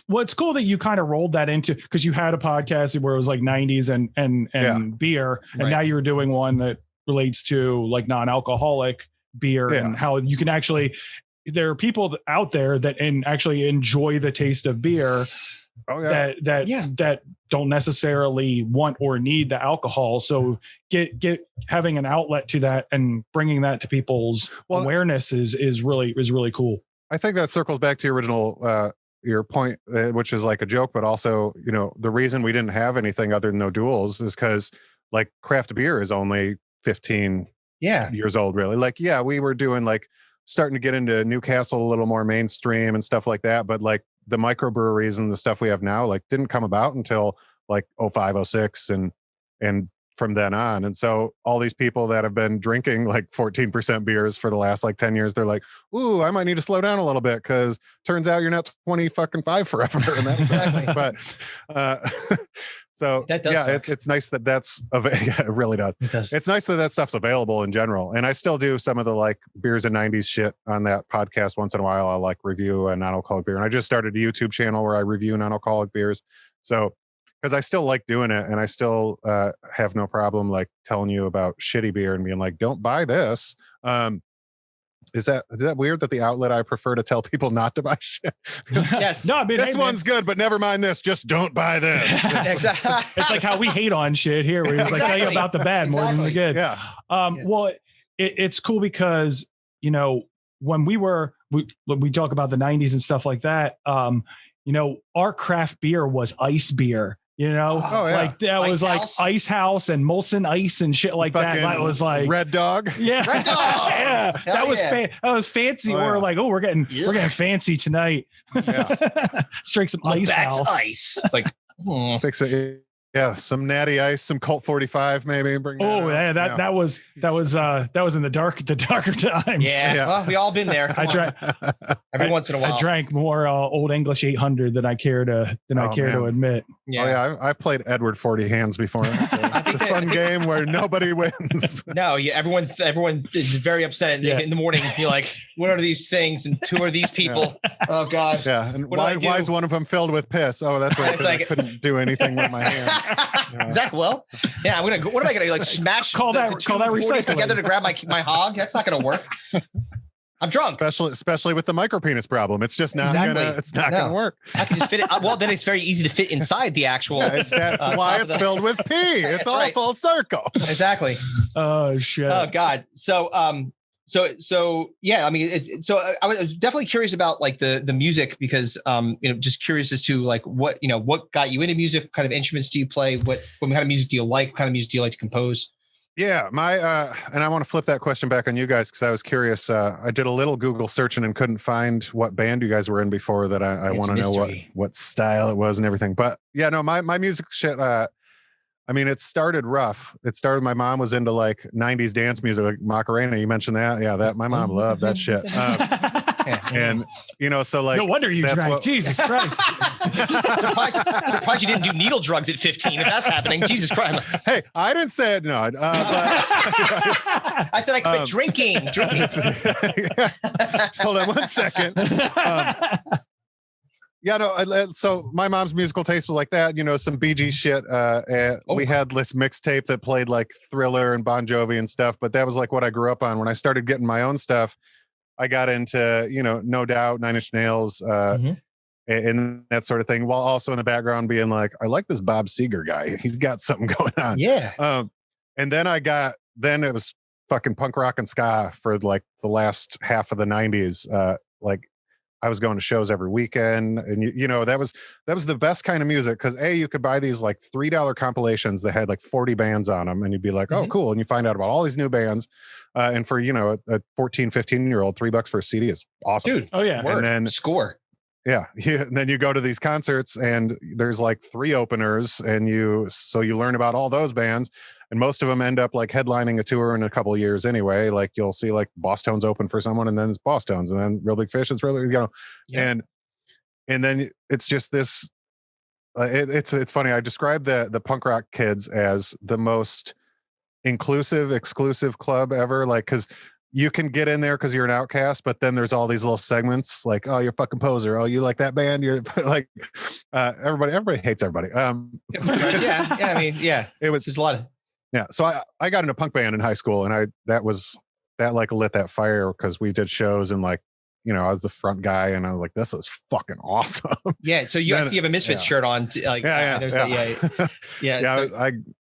Well, it's cool that you kind of rolled that into, because you had a podcast where it was like 90s and beer, and now you're doing one that relates to like non-alcoholic beer and how you can actually, there are people out there that actually enjoy the taste of beer. That don't necessarily want or need the alcohol. So having an outlet to that and bringing that to people's awareness is really cool. I think that circles back to your original your point, which is like a joke, but also, you know, the reason we didn't have anything other than no duels is because like craft beer is only 15 years old, really. Like, we were doing like starting to get into Newcastle a little more mainstream and stuff like that, but like the microbreweries and the stuff we have now like didn't come about until like 05, 06 and from then on. And so all these people that have been drinking like 14% beers for the last like 10 years, they're like, ooh, I might need to slow down a little bit because turns out you're not 25 forever. And that's but so that does it's nice that that's it really does. It's nice that stuff's available in general. And I still do some of the like beers and 90s shit on that podcast once in a while. I'll like review a non-alcoholic beer. And I just started a YouTube channel where I review non-alcoholic beers. So because I still like doing it, and I still have no problem like telling you about shitty beer and being like, don't buy this. Is that weird that the outlet I prefer to tell people not to buy shit? Yes. No, I mean, this one's good, but never mind this. Just don't buy this. Exactly. It's like how we hate on shit here. We like tell you about the bad more than the good. Yeah. Well, it's cool because, you know, when we talk about the 90s and stuff like that, you know, our craft beer was ice beer. You know, like that was like Ice House and Molson Ice and shit like that. That was like Red Dog. Yeah, Red Dog. That was fancy. We're like, we're getting fancy tonight. Let's drink some Ice House. Ice. It's like fix it. Yeah, some Natty Ice, some Colt 45, maybe. That was in the darker times. Yeah. Well, we all been there. Every once in a while. I drank more Old English 800 than I care to admit. Yeah. I've played Edward 40 Hands before. It's a fun game where nobody wins. No, everyone is very upset in the morning. You're like, what are these things? And who are these people? Oh God. Yeah. And why is one of them filled with piss? Oh, that's right. I couldn't do anything with my hands. Exactly. Well, yeah. What am I gonna like? Smash call that recycling together to grab my hog? That's not gonna work. I'm drunk. Especially with the micro penis problem. It's just not gonna work. I can just fit it. Well, then it's very easy to fit inside the actual. That's why it's filled with pee. It's all full circle. Exactly. Oh shit. Oh God. So yeah, I mean, I was definitely curious about like the music because just curious as to like what got you into music, what kind of instruments do you play, what kind of music do you like, what kind of music do you like to compose? Yeah, and I want to flip that question back on you guys because I was curious. I did a little Google searching and couldn't find what band you guys were in before that. I want to know what style it was and everything. But yeah, no, my music shit. I mean, it started rough. My mom was into like 90s dance music, like Macarena. You mentioned that. Yeah, my mom loved that shit. And, so like. No wonder you drank. Jesus Christ. Surprised you didn't do needle drugs at 15 if that's happening. Jesus Christ. Hey, I didn't say it. No. I said I quit drinking. Hold on 1 second. Yeah, no. So my mom's musical taste was like that, some Bee Gees shit. We had this mixtape that played like Thriller and Bon Jovi and stuff, but that was like what I grew up on. When I started getting my own stuff, I got into, No Doubt, Nine Inch Nails, and that sort of thing, while also in the background being like, I like this Bob Seger guy. He's got something going on. Yeah. And then it was fucking punk rock and ska for like the last half of the 90s. Like I was going to shows every weekend, and that was the best kind of music because you could buy these like $3 compilations that had like 40 bands on them, and you'd be like, oh, cool, and you find out about all these new bands, and for a 14, 15-year-old, $3 for a CD is awesome, dude. Oh yeah, and then score. Yeah, and then you go to these concerts, and there's like 3 openers, and you learn about all those bands. And most of them end up like headlining a tour in a couple of years anyway. Like you'll see like Boss Tones open for someone, and then it's Boss Tones, and then Real Big Fish. It's really, and then it's just this. It's funny. I describe the punk rock kids as the most inclusive, exclusive club ever. Like, because you can get in there because you're an outcast, but then there's all these little segments like, oh, you're a fucking poser. Oh, you like that band? You're like, everybody hates everybody. I mean, it was just a lot of. Yeah. So I got into punk band in high school, and that like lit that fire because we did shows, and like, I was the front guy, and I was like, this is fucking awesome. Yeah. So you have a Misfits shirt on. I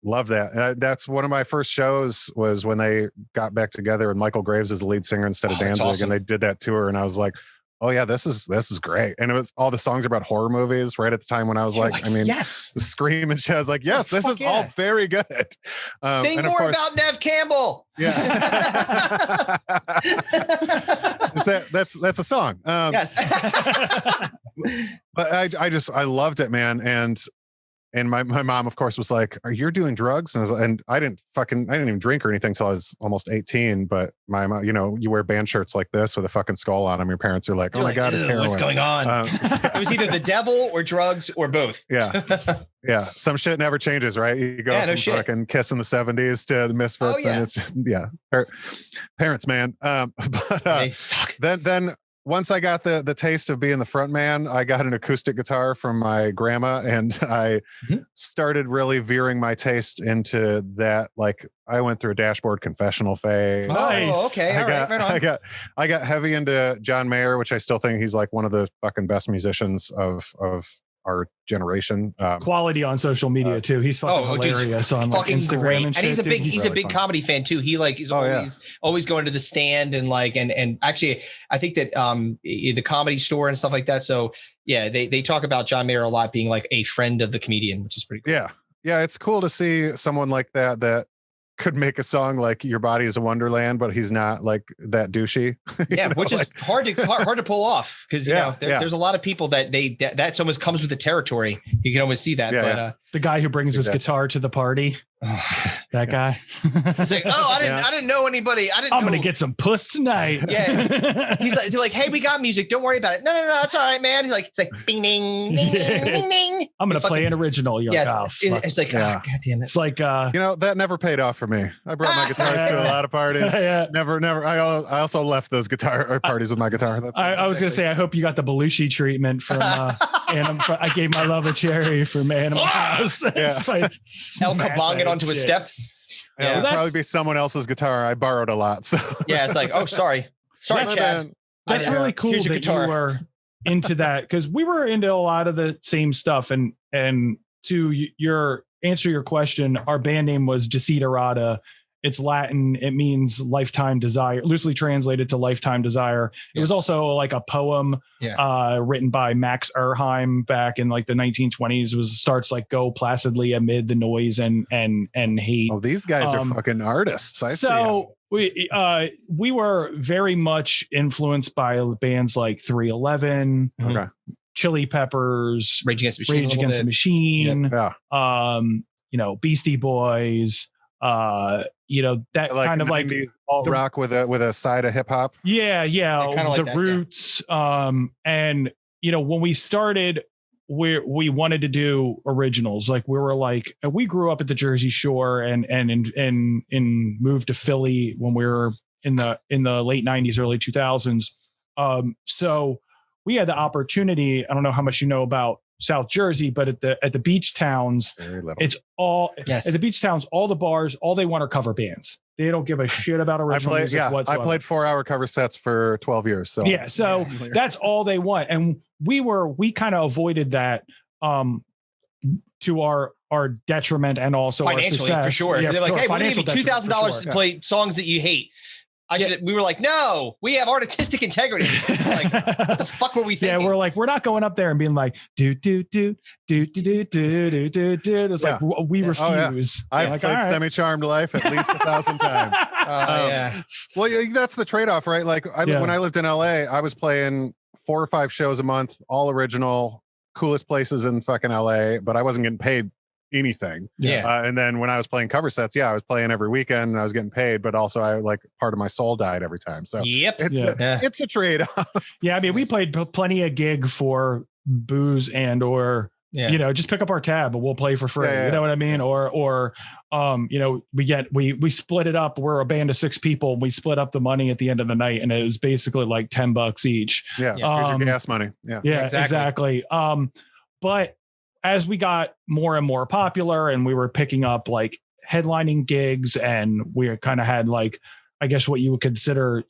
love that. That's one of my first shows was when they got back together and Michael Graves is the lead singer instead of Danzig. Awesome. And they did that tour, and I was like, oh yeah, this is great. And it was all the songs about horror movies right at the time when I was yes, the Scream and shit. I was like, yes, this is all very good. Sing more about Neve Campbell. Yeah. that's a song. Yes. But I loved it, man. And my mom, of course, was like, "Are you doing drugs?" And I didn't even drink or anything till I was almost 18. But my mom, you wear band shirts like this with a fucking skull on them. Your parents are like, "Oh my God, it's heroin. What's going on?" It was either the devil or drugs or both. Yeah, yeah. Some shit never changes, right? You go from fucking Kiss in the 70s to the Misfits, and it's parents, man. But they suck. Then. Once I got the taste of being the front man, I got an acoustic guitar from my grandma, and I started really veering my taste into that. Like I went through a Dashboard Confessional phase. Nice. Oh, okay. Right on. I got heavy into John Mayer, which I still think he's like one of the fucking best musicians of our generation. Quality on social media too. He's fucking hilarious on like Instagram great. and shit. And he's a big comedy fan too. He like is always going to the stand and like and actually I think that the Comedy Store and stuff like that. So yeah, they talk about John Mayer a lot being like a friend of the comedian, which is pretty cool. Yeah, it's cool to see someone like that could make a song like Your Body is a Wonderland, but he's not like that douchey. Which is hard to pull off because there's a lot of people that almost comes with the territory. You can almost see that. The guy who brings his guitar to the party. That guy. He's like, I didn't know anybody. I'm going to get some puss tonight. Yeah. He's like, hey, we got music. Don't worry about it. No, that's all right, man. He's like, bing, ding, ding, ding, ding, ding. I'm going to play an original. You're it's like, God damn it. It's like, that never paid off for me. I brought my guitars to a lot of parties. Never. I also left those parties with my guitar. I was going to say, I hope you got the Belushi treatment from I gave my love a cherry from Animal House. El Kabong it onto a step. Yeah, it would probably be someone else's guitar. I borrowed a lot. So yeah, it's like, oh, sorry, Chad. That's really cool that you were into that, because we were into a lot of the same stuff. And to answer your question, our band name was Desiderata. It's Latin. It means lifetime desire, loosely translated to lifetime desire. It was also like a poem written by Max Erheim back in like the 1920s. It starts like, go placidly amid the noise and hate. Oh, these guys are fucking artists. We were very much influenced by bands like 311, Chili Peppers, Rage Against the Machine, Beastie Boys. That like kind of like alt rock with a side of hip hop. Yeah. The Roots. And when we started, we wanted to do originals. Like we grew up at the Jersey Shore and moved to Philly when we were in the late 90s, early 2000s. So we had the opportunity. I don't know how much you know about South Jersey, but at the beach towns, it's all at the beach towns, all the bars, all they want are cover bands. They don't give a shit about original music whatsoever. I played 4-hour cover sets for 12 years. So that's all they want. And we kind of avoided that to our detriment and also financially, our success. for sure. They're like, hey, we'll give you $2,000 to play songs that you hate. We were like, no, we have artistic integrity. Like, what the fuck were we thinking? Yeah, we're like, we're not going up there and being like, do. It's like, we refuse. I've played Semi-Charmed Life at least 1,000 times. Well, that's the trade-off, right? Like, when I lived in LA, I was playing 4 or 5 shows a month, all original, coolest places in fucking LA, but I wasn't getting paid anything. And then when I was playing cover sets, I was playing every weekend and I was getting paid, but also part of my soul died every time. So it's a trade-off. I mean, we played plenty of gig for booze and or just pick up our tab and we'll play for free. You know what I mean? Or we split it up. We're a band of 6 people. We split up the money at the end of the night and it was basically like $10 each. Here's your gas money. Exactly. But as we got more and more popular and we were picking up like headlining gigs and we kind of had like, I guess what you would consider,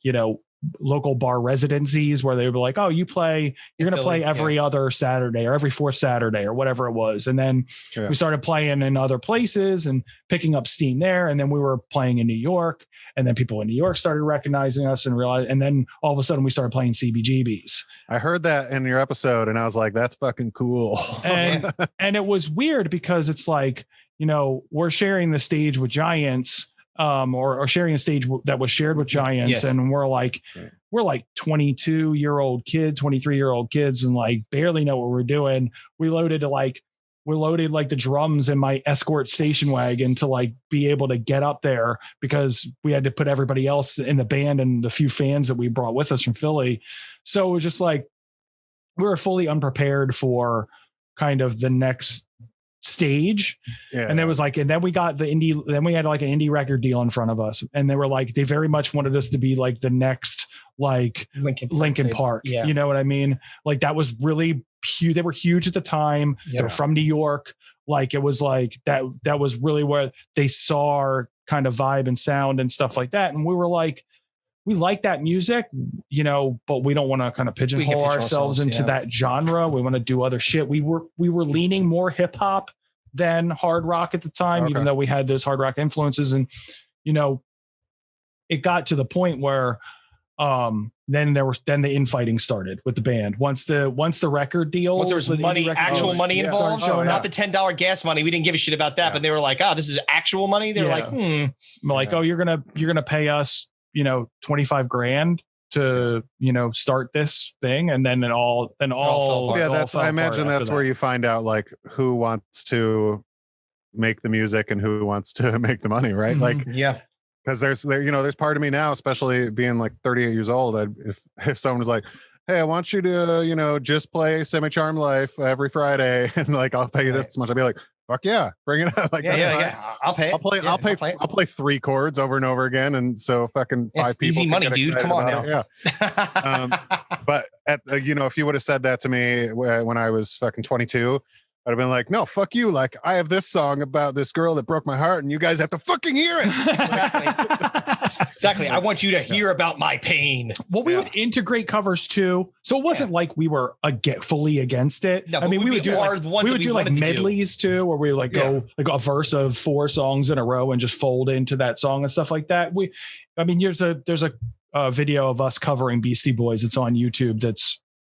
local bar residencies where they would be like, oh, you're going to play every other Saturday or every 4th Saturday or whatever it was. And then we started playing in other places and picking up steam there. And then we were playing in New York and then people in New York started recognizing us and realized, and then all of a sudden we started playing CBGBs. I heard that in your episode and I was like, that's fucking cool. And it was weird because it's like, we're sharing the stage with giants or sharing a stage that was shared with giants. And we're like 22-year-old kids, 23-year-old kids and like barely know what we're doing. We loaded the drums in my Escort station wagon to like be able to get up there because we had to put everybody else in the band and the few fans that we brought with us from Philly. So it was just like, we were fully unprepared for kind of the next stage. And it was like, and then we got then we had like an indie record deal in front of us. And they were like, they very much wanted us to be like the next, like Linkin Park. You know what I mean? Like that was really huge. They were huge at the time. They were from New York. Like, it was like, that was really where they saw our kind of vibe and sound and stuff like that. And we were like, we like that music, but we don't want to kind of pigeonhole ourselves into that genre. We want to do other shit. We were leaning more hip hop than hard rock at the time, even though we had those hard rock influences. And, it got to the point where then the infighting started with the band. Once the record deal, once there was money, actual money involved, not the $10 gas money. We didn't give a shit about that, but they were like, oh, this is actual money. They were like, oh, you're going to pay us, $25,000 to, start this thing. And then I imagine that's where you find out like who wants to make the music and who wants to make the money, right? Like, yeah. Because there's part of me now, especially being like 38 years old, if someone was like, hey, I want you to, just play Semi-Charmed Life every Friday, and like I'll pay you this much, I'll be like, fuck yeah, bring it up. Like, yeah. I'll pay. I'll play 3 chords over and over again, and so fucking 5 people. Easy money, dude. Come on now. Yeah. But if you would have said that to me when I was fucking 22. I'd have been like, no, fuck you. Like, I have this song about this girl that broke my heart, and you guys have to fucking hear it. Exactly. I want you to hear about my pain. Well, we would integrate covers too. So it wasn't like we were fully against it. No, I mean, we would do like medleys too, where we go like a verse of 4 songs in a row and just fold into that song and stuff like that. There's a video of us covering Beastie Boys. It's on YouTube.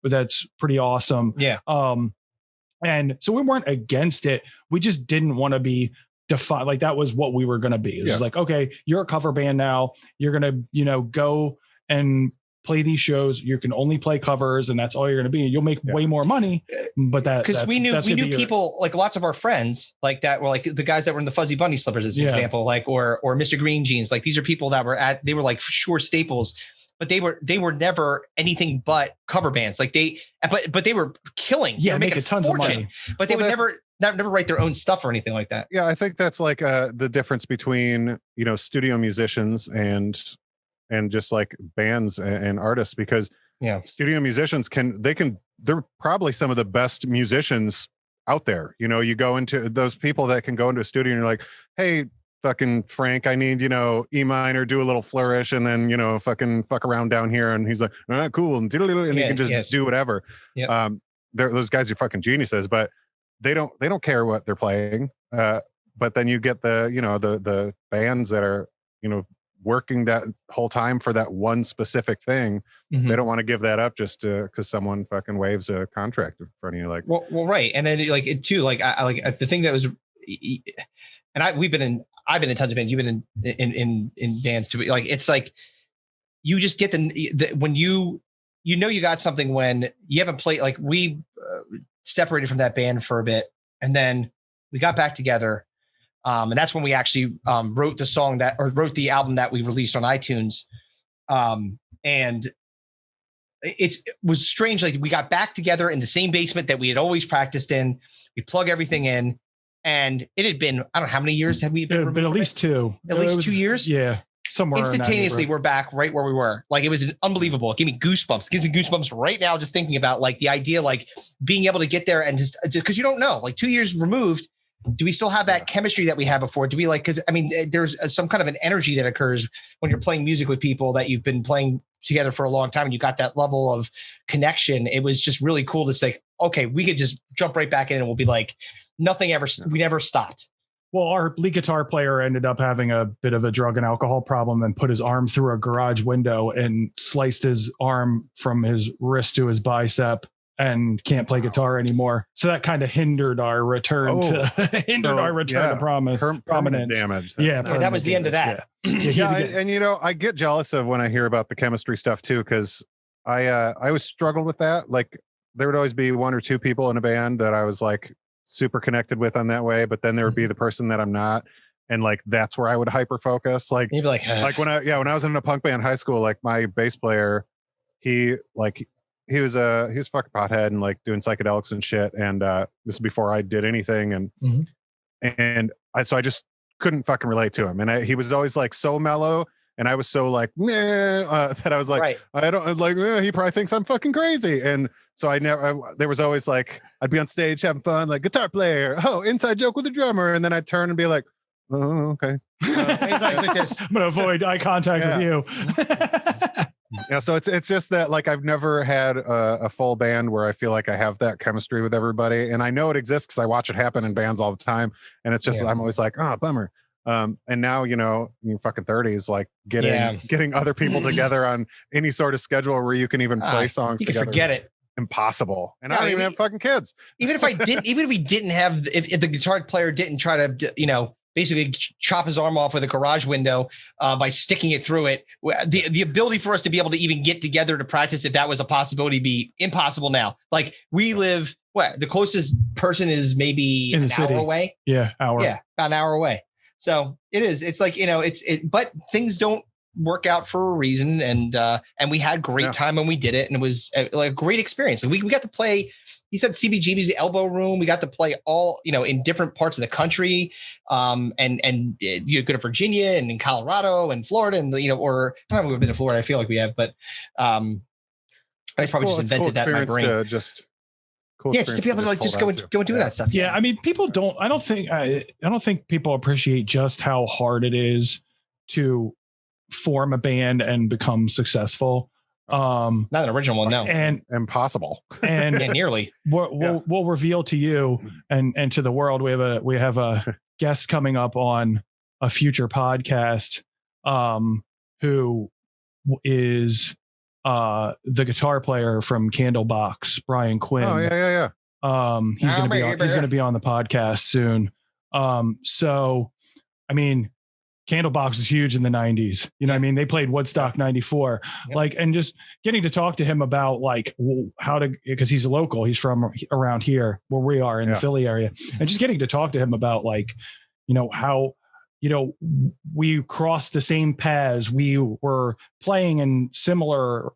That's pretty awesome. Yeah. And so we weren't against it. We just didn't want to be defined. Like that was what we were going to be. It was like, okay, you're a cover band now. You're going to, go and play these shows. You can only play covers, and that's all you're going to be. You'll make way more money. But because we knew people, like lots of our friends like that were like the guys that were in the Fuzzy Bunny Slippers as an example, like, or Mr. Green Jeans. Like these are people that they were like sure staples. But they were never anything but cover bands. Like they were killing. Yeah, making tons of money. But they would never write their own stuff or anything like that. Yeah, I think that's like the difference between studio musicians and just like bands and artists, because studio musicians they're probably some of the best musicians out there. You go into those people that can go into a studio and you're like, hey, fucking Frank, I need, E minor, do a little flourish, and then, fucking fuck around down here. And he's like, all right, cool. And he can just do whatever. Yep. Those guys are fucking geniuses, but they don't care what they're playing. But then you get the bands that are, working that whole time for that one specific thing. Mm-hmm. They don't want to give that up just because someone fucking waves a contract in front of you. Like, well, right. And then like it too, like I like the thing that was, and I've been in tons of bands. You've been in bands too. Like it's like you just get when you got something when you haven't played. Like we separated from that band for a bit, and then we got back together, and that's when we actually wrote the album that we released on iTunes, and it was strange. Like we got back together in the same basement that we had always practiced in. We plug everything in. And it had been, I don't know how many years had we been? It had been at least 2. At least 2 years? Yeah. Somewhere instantaneously, we're back right where we were. Like it was unbelievable. It gave me goosebumps. It gives me goosebumps right now just thinking about like the idea, like being able to get there and just because you don't know, like 2 years removed, do we still have that chemistry that we had before? Do we because I mean, there's some kind of an energy that occurs when you're playing music with people that you've been playing together for a long time and you got that level of connection. It was just really cool to say, okay, we could just jump right back in and we'll be like, we never stopped. Well, our lead guitar player ended up having a bit of a drug and alcohol problem and put his arm through a garage window and sliced his arm from his wrist to his bicep and can't play guitar anymore. So that kind of hindered our return to prominence. Damage. That was the end of that. I get jealous of when I hear about the chemistry stuff too, because I always struggled with that. Like there would always be 1 or 2 people in a band that I was like super connected with on that way, but then there would be the person that I'm not, and like that's where I would hyper focus. Like you'd be like when I was in a punk band in high school, like my bass player, he was fucking pothead and like doing psychedelics and shit, and this is before I did anything, and I just couldn't fucking relate to him, and he was always like so mellow. And I was so like, that I was like, I don't like, he probably thinks I'm fucking crazy. And so there was always like, I'd be on stage having fun, like guitar player, inside joke with the drummer. And then I'd turn and be like, oh, okay. I'm going to avoid eye contact with you. Yeah. So it's just that like, I've never had a full band where I feel like I have that chemistry with everybody. And I know it exists because I watch it happen in bands all the time. And it's just, I'm always like, bummer. And now, in your fucking 30s, like getting other people together on any sort of schedule where you can even play songs together. You can forget it. Impossible. And I don't even have fucking kids. Even if we didn't have, if the guitar player didn't try to, basically chop his arm off with a garage window by sticking it through it, the ability for us to be able to even get together to practice, if that was a possibility, be impossible now. Like we live, the closest person is maybe in an the city. hour away. Yeah, hour. Yeah, about an hour away. So it is. It's like, but things don't work out for a reason. And we had great time when we did it. And it was like a great experience. Like we got to play, he said CBGB's the Elbow Room. We got to play all, in different parts of the country. And you go to Virginia and in Colorado and Florida and, or I don't know if we've been to Florida. I feel like we have, but I probably just invented that in my brain. Just to be able to like just go and do that stuff. Yeah, I mean, people don't. I don't think people appreciate just how hard it is to form a band and become successive. Not an original one, no, and impossible, and nearly. We'll reveal to you and to the world. We have a guest coming up on a future podcast, who is the guitar player from Candlebox, Brian Quinn. Oh yeah. He's going to be on the podcast soon. So, I mean, Candlebox is huge in the 90s. What I mean? They played Woodstock 94. Like, and just getting to talk to him about like because he's a local, he's from around here where we are in the Philly area, and just getting to talk to him about like, how, we crossed the same paths. We were playing in similar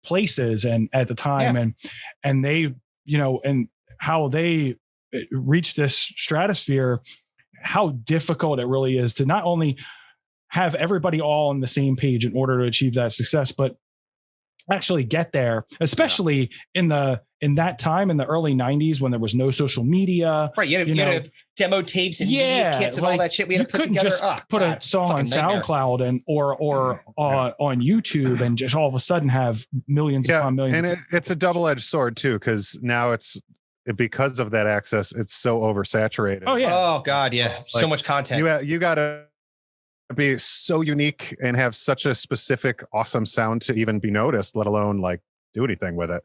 places and at the time, and they, and how they reached this stratosphere, how difficult it really is to not only have everybody all on the same page in order to achieve that success, but actually get there, especially in that time in the early 90s when there was no social media. Right. You had to have demo tapes and media kits and all that shit we had to put together. Just put a song on SoundCloud and or on YouTube and just all of a sudden have millions upon millions. And it's a double-edged sword too, because now because of that access, it's so oversaturated. Oh yeah. Oh God. Yeah. So much content. You gotta be so unique and have such a specific, awesome sound to even be noticed, let alone like do anything with it.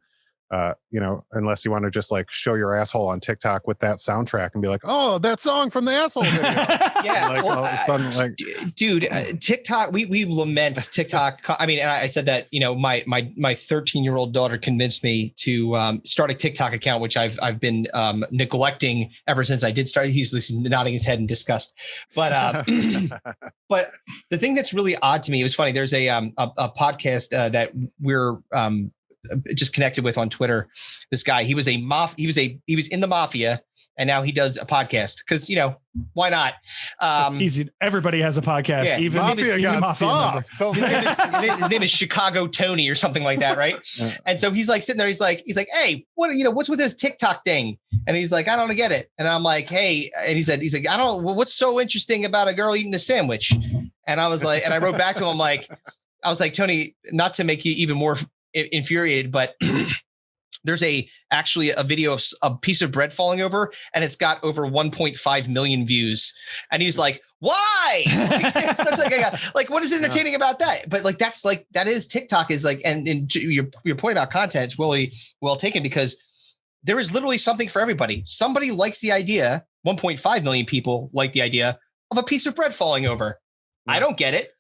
Unless you want to just like show your asshole on TikTok with that soundtrack and be like, oh, that song from the asshole video. Yeah. Like, all of a sudden, dude, TikTok, we lament TikTok. I mean, and I said that, my 13-year-old daughter convinced me to start a TikTok account, which I've been neglecting ever since I did start. He's nodding his head in disgust. But but the thing that's really odd to me, it was funny. There's a podcast that we're just connected with on Twitter. This guy, he was in the mafia, and now he does a podcast because why not? Easy. Everybody has a podcast. Yeah, even mafia got soft. His name is Chicago Tony or something like that, right? And so he's like sitting there. He's like, hey, what's with this TikTok thing? And he's like, I don't get it. And I'm like, hey, and he's like, I don't. Well, what's so interesting about a girl eating a sandwich? And I was like, and I wrote back to him I was like, Tony, not to make you even more infuriated, but there's actually a video of a piece of bread falling over, and it's got over 1.5 million views. And he's like, why? Like, what is entertaining about that? But like, that is TikTok is like, and your point about content is really well taken, because there is literally something for everybody. Somebody likes the idea. 1.5 million people like the idea of a piece of bread falling over. Yeah. I don't get it,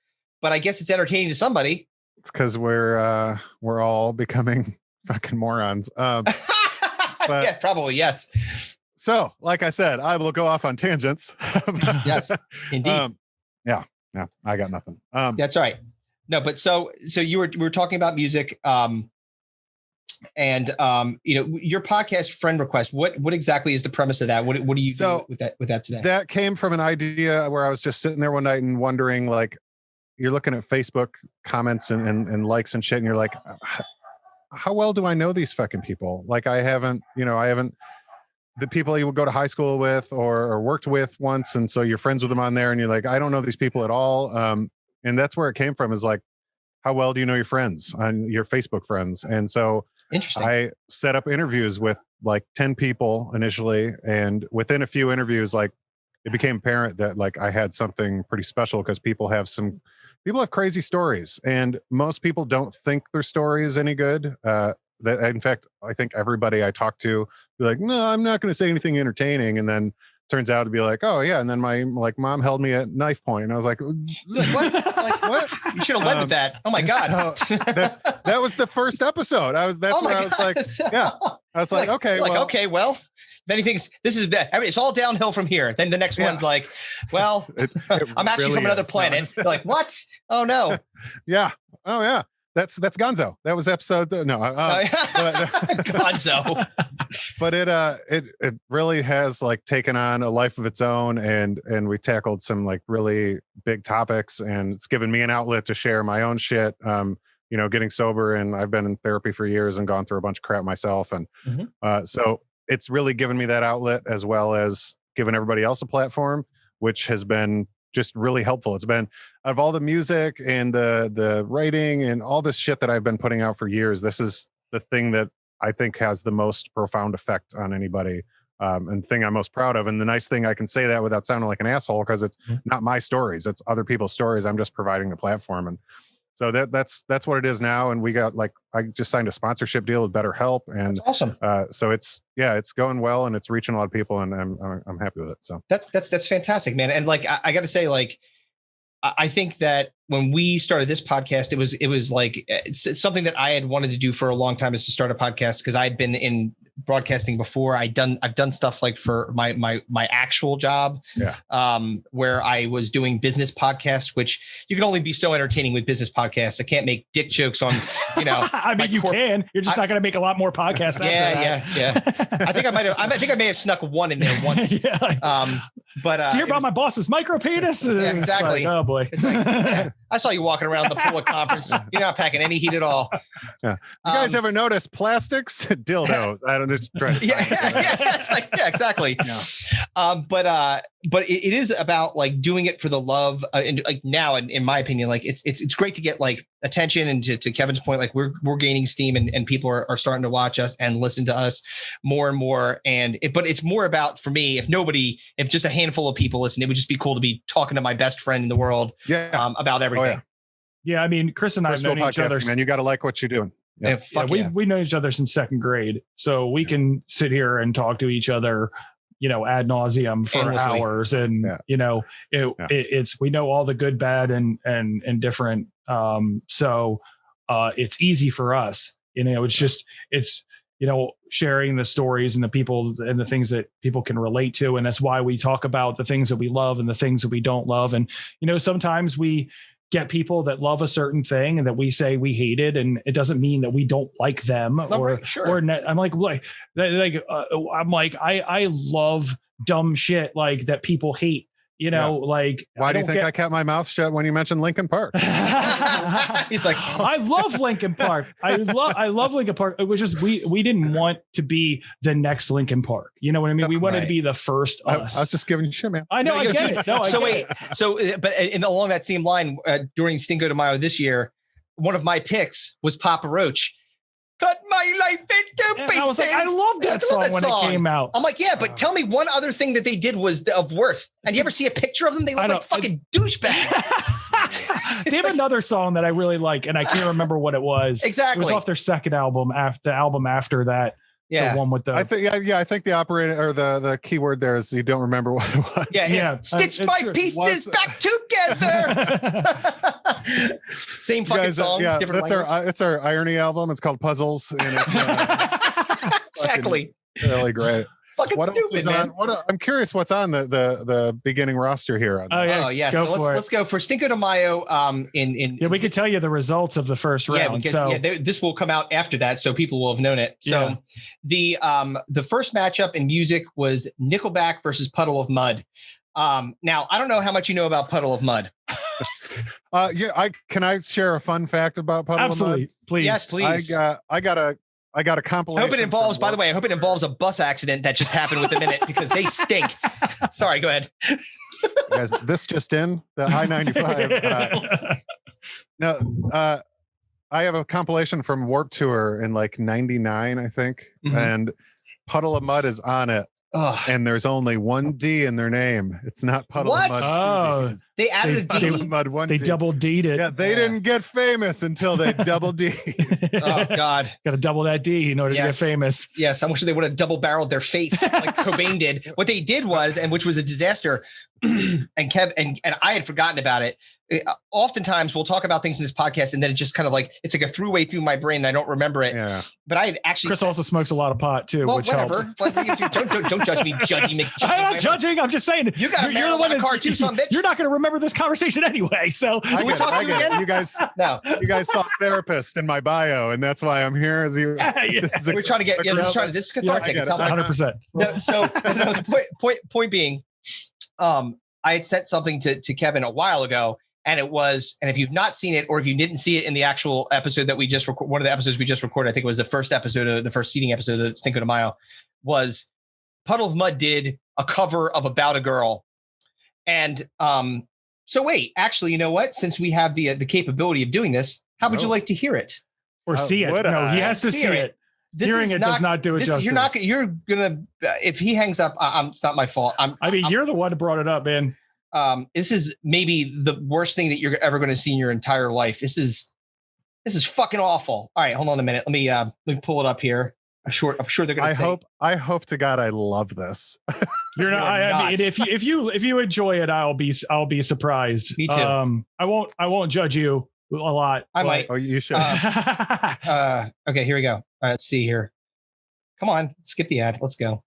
but I guess it's entertaining to somebody. It's because we're all becoming fucking morons. But, yeah, probably, yes. So, like I said, I will go off on tangents. Yes, indeed. Yeah, I got nothing. That's right. No, but so we were talking about music, and your podcast friend request. What exactly is the premise of that? What do you do with that today? That came from an idea where I was just sitting there one night and wondering, like, you're looking at Facebook comments and likes and shit, and you're like, how well do I know these fucking people? Like, I haven't the people you would go to high school with or worked with once, and so you're friends with them on there, and you're like, I don't know these people at all. And that's where it came from, is like, how well do you know your friends on your Facebook friends? And so interesting. I set up interviews with like 10 people initially, and within a few interviews, like, it became apparent that like I had something pretty special, because people have crazy stories, and most people don't think their story is any good. That, in fact, I think everybody I talk to be like, no, I'm not going to say anything entertaining, and then turns out to be like, oh yeah, and then my mom held me at knife point, and I was like, what? Like, what? You should have led with that. Oh my god! So that was the first episode. I was like, yeah. I was like, okay, okay, well, many things. It's all downhill from here. Then the next one's like, well, I'm actually really from another planet. You're like, what? Oh no. Yeah. Oh yeah. That's Gonzo. That was episode. Gonzo. But it really has like taken on a life of its own, and we tackled some like really big topics, and it's given me an outlet to share my own shit. Getting sober, and I've been in therapy for years and gone through a bunch of crap myself. And so it's really given me that outlet, as well as given everybody else a platform, which has been just really helpful. It's been, out of all the music and the writing and all this shit that I've been putting out for years, this is the thing that I think has the most profound effect on anybody, and thing I'm most proud of. And the nice thing, I can say that without sounding like an asshole, because it's not my stories, it's other people's stories. I'm just providing the platform. And so that's what it is now. And we got I just signed a sponsorship deal with BetterHelp, and that's awesome. So it's going well, and it's reaching a lot of people, and I'm happy with it. So that's fantastic, man. And I got to say, I think that when we started this podcast, it was like it's something that I had wanted to do for a long time, is to start a podcast, because I had been in broadcasting before. I've done stuff like for my actual job, where I was doing business podcasts, which you can only be so entertaining with business podcasts. I can't make dick jokes on, I mean, can. You're just not going to make a lot more podcasts. Yeah. I think I may have snuck one in there once. But did you hear about my boss's micro penis? Exactly. Oh boy. I saw you walking around the pool at conference. You're not packing any heat at all. Yeah. You guys ever notice plastics? Dildos. I don't know. Exactly. Yeah. But it is about like doing it for the love, and like now, in my opinion, like it's great to get like attention, and to Kevin's point, like we're gaining steam, and people are starting to watch us and listen to us more and more. But it's more about, for me, if just a handful of people listen, it would just be cool to be talking to my best friend in the world about everything. Oh, yeah. I mean, Chris and I have known each other. Man, you got to like what you're doing. We know each other since second grade, so we can sit here and talk to each other, ad nauseum for endlessly. Hours, and it's we know all the good, bad, and different. So it's easy for us. It's sharing the stories and the people and the things that people can relate to, and that's why we talk about the things that we love and the things that we don't love. And sometimes we get people that love a certain thing and that we say we hate it, and it doesn't mean that we don't like them. I'm like, I love dumb shit like that people hate. Why do you think I kept my mouth shut when you mentioned Linkin Park? He's like, I love Linkin Park. I love Linkin Park. It was just we didn't want to be the next Linkin Park. You know what I mean? We wanted to be the first us. I was just giving you shit, man. I know. I get it. No, but along that same line, during Stinko de Mayo this year, one of my picks was Papa Roach. Cut my life into pieces. I was like, I love that song when it came out. I'm like, yeah, but tell me one other thing that they did was of worth. And you ever see a picture of them? They look like fucking douchebags. They have another song that I really like, and I can't remember what it was. Exactly. It was off their second album, the album after that. Yeah. The one with the. I think the operator, or the keyword there is you don't remember what it was. Yeah. Stitch my pieces back together. Same fucking song. Yeah, different language. It's our irony album. It's called Puzzles. And it's, exactly. Really great. Fucking what stupid, man. I'm curious what's on the beginning roster here. So let's go for Stinko de Mayo. We could tell you the results of the first round. This will come out after that, so people will have known it. So the first matchup in music was Nickelback versus Puddle of Mud. Now I don't know how much you know about Puddle of Mud. Can I share a fun fact about Puddle of Mud? Please. Yes, please. I got a compilation. I hope it involves a bus accident that just happened within a minute, because they stink. Sorry, go ahead. Guys, this just in, the I-95. I have a compilation from Warped Tour in like 99, I think. Mm-hmm. And Puddle of Mud is on it. Ugh. And there's only one D in their name. It's not Puddle of Mud. Oh, they added a D. They double D'd it. Yeah, they didn't get famous until they double D. Oh God, got to double that D in order to get famous. Yes, I wish they would have double barreled their face like Cobain did. What they did was, and which was a disaster, and Kev and I had forgotten about it. oftentimes we'll talk about things in this podcast and then it just kind of like, it's like a throughway through my brain and I don't remember it. Yeah. But I had actually. Chris also smokes a lot of pot too, which helps. Don't judge me, judgy. I'm not judging. I'm just saying you're the one car too, son bitch. You're not going to remember this conversation anyway. So I get it. You guys, no. You guys saw therapist in my bio, and that's why I'm here. As you, we're trying to get. This is cathartic. It's 100%. No, so the point being, I had sent something to Kevin a while ago. And it was, and if you've not seen it, or if you didn't see it in the actual episode that we just one of the episodes we just recorded, I think it was the first episode of the first seating episode of Stinko de Mayo, was Puddle of Mud did a cover of About a Girl. And so wait, actually, you know what? Since we have the capability of doing this, how would you like to hear it? Or see it? No, he has to see it. Hearing it does not do it justice. You're gonna, if he hangs up, it's not my fault. You're the one who brought it up, man. This is maybe the worst thing that you're ever going to see in your entire life. This is fucking awful. All right, hold on a minute. Let me pull it up here. I'm sure they're going to. I hope to God I love this. You're not. I mean, if you enjoy it, I'll be surprised. Me too. I won't judge you a lot. I might. Oh, you should. Okay, here we go. All right, let's see here. Come on, skip the ad. Let's go.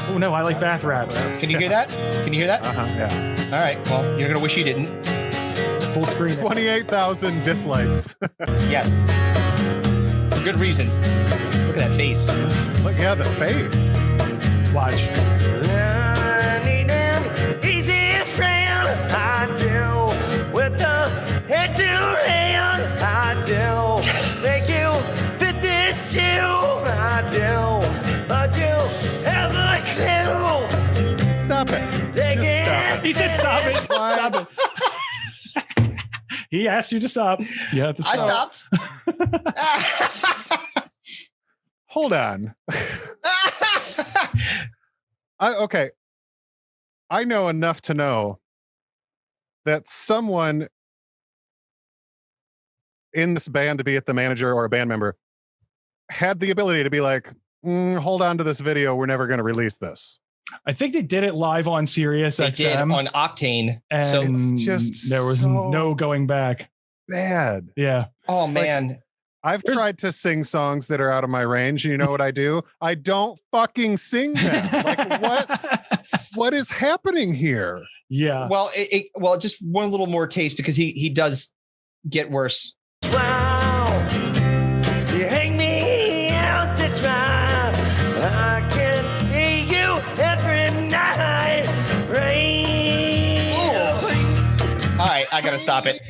Oh no, I like bath wraps. Can you hear that? Can you hear that? Yeah. All right. Well, you're gonna wish you didn't. Full screen. 28,000 dislikes. Yes. For good reason. Look at that face. Look, yeah, the face. Watch. I need an easy friend. I do. With the head to hand. I do. Make you fit this shoe. I do. But you have a clue. Stop it. Take it. Stop it. He said stop it. Stop it. He asked you to stop. You have to stop. I stopped. Hold on. Okay. I know enough to know that someone in this band, to be it the manager or a band member, had the ability to be like, hold on to this video. We're never going to release this. I think they did it live on Sirius XM. Did on Octane. And so it's just there was no going back. Bad. Yeah. Oh man. I've tried to sing songs that are out of my range. You know what I do? I don't fucking sing them. Like what is happening here? Yeah. Well, just one little more taste because he does get worse. Wow. You hang me out to dry. I can see you every night. Rain. All right, I gotta stop it.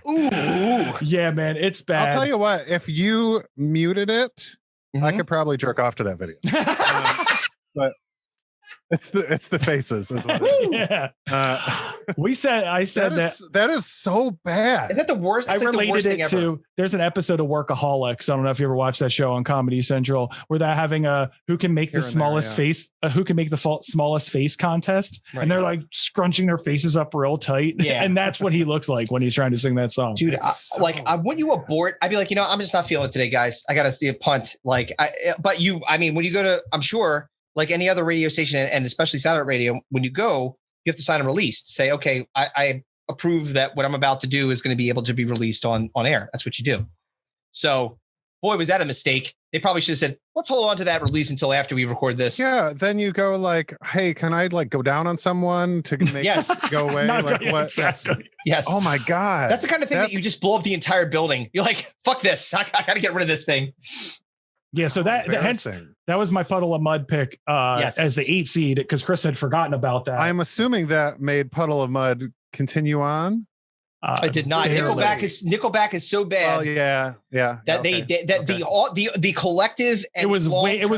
Ooh. Yeah, man, it's bad. I'll tell you what, if you muted it, I could probably jerk off to that video. But it's the faces as well. Yeah. I said that is so bad. Is that the worst? I related it to, there's an episode of Workaholics. I don't know if you ever watched that show on Comedy Central where they're having who can make the smallest face, who can make the smallest face contest. Right. And they're like scrunching their faces up real tight. Yeah. And that's what he looks like when he's trying to sing that song. Dude, when you abort, I'd be like, I'm just not feeling it today, guys. I got to see a punt. When you go to, I'm sure, like any other radio station and especially satellite radio, when you go, you have to sign a release to say, okay, I approve that what I'm about to do is going to be able to be released on air. That's what you do. So, boy, was that a mistake. They probably should have said, let's hold on to that release until after we record this. Yeah. Then you go like, hey, can I go down on someone to make it go away? What? Exactly. Yes. Oh my God. That's the kind of thing that you just blow up the entire building. You're like, fuck this. I got to get rid of this thing. Yeah, so that was my Puddle of Mud pick as the 8 seed because Chris had forgotten about that. I'm assuming that made Puddle of Mud continue on. I did not. Nickelback is so bad. Oh yeah. That the collective. And it was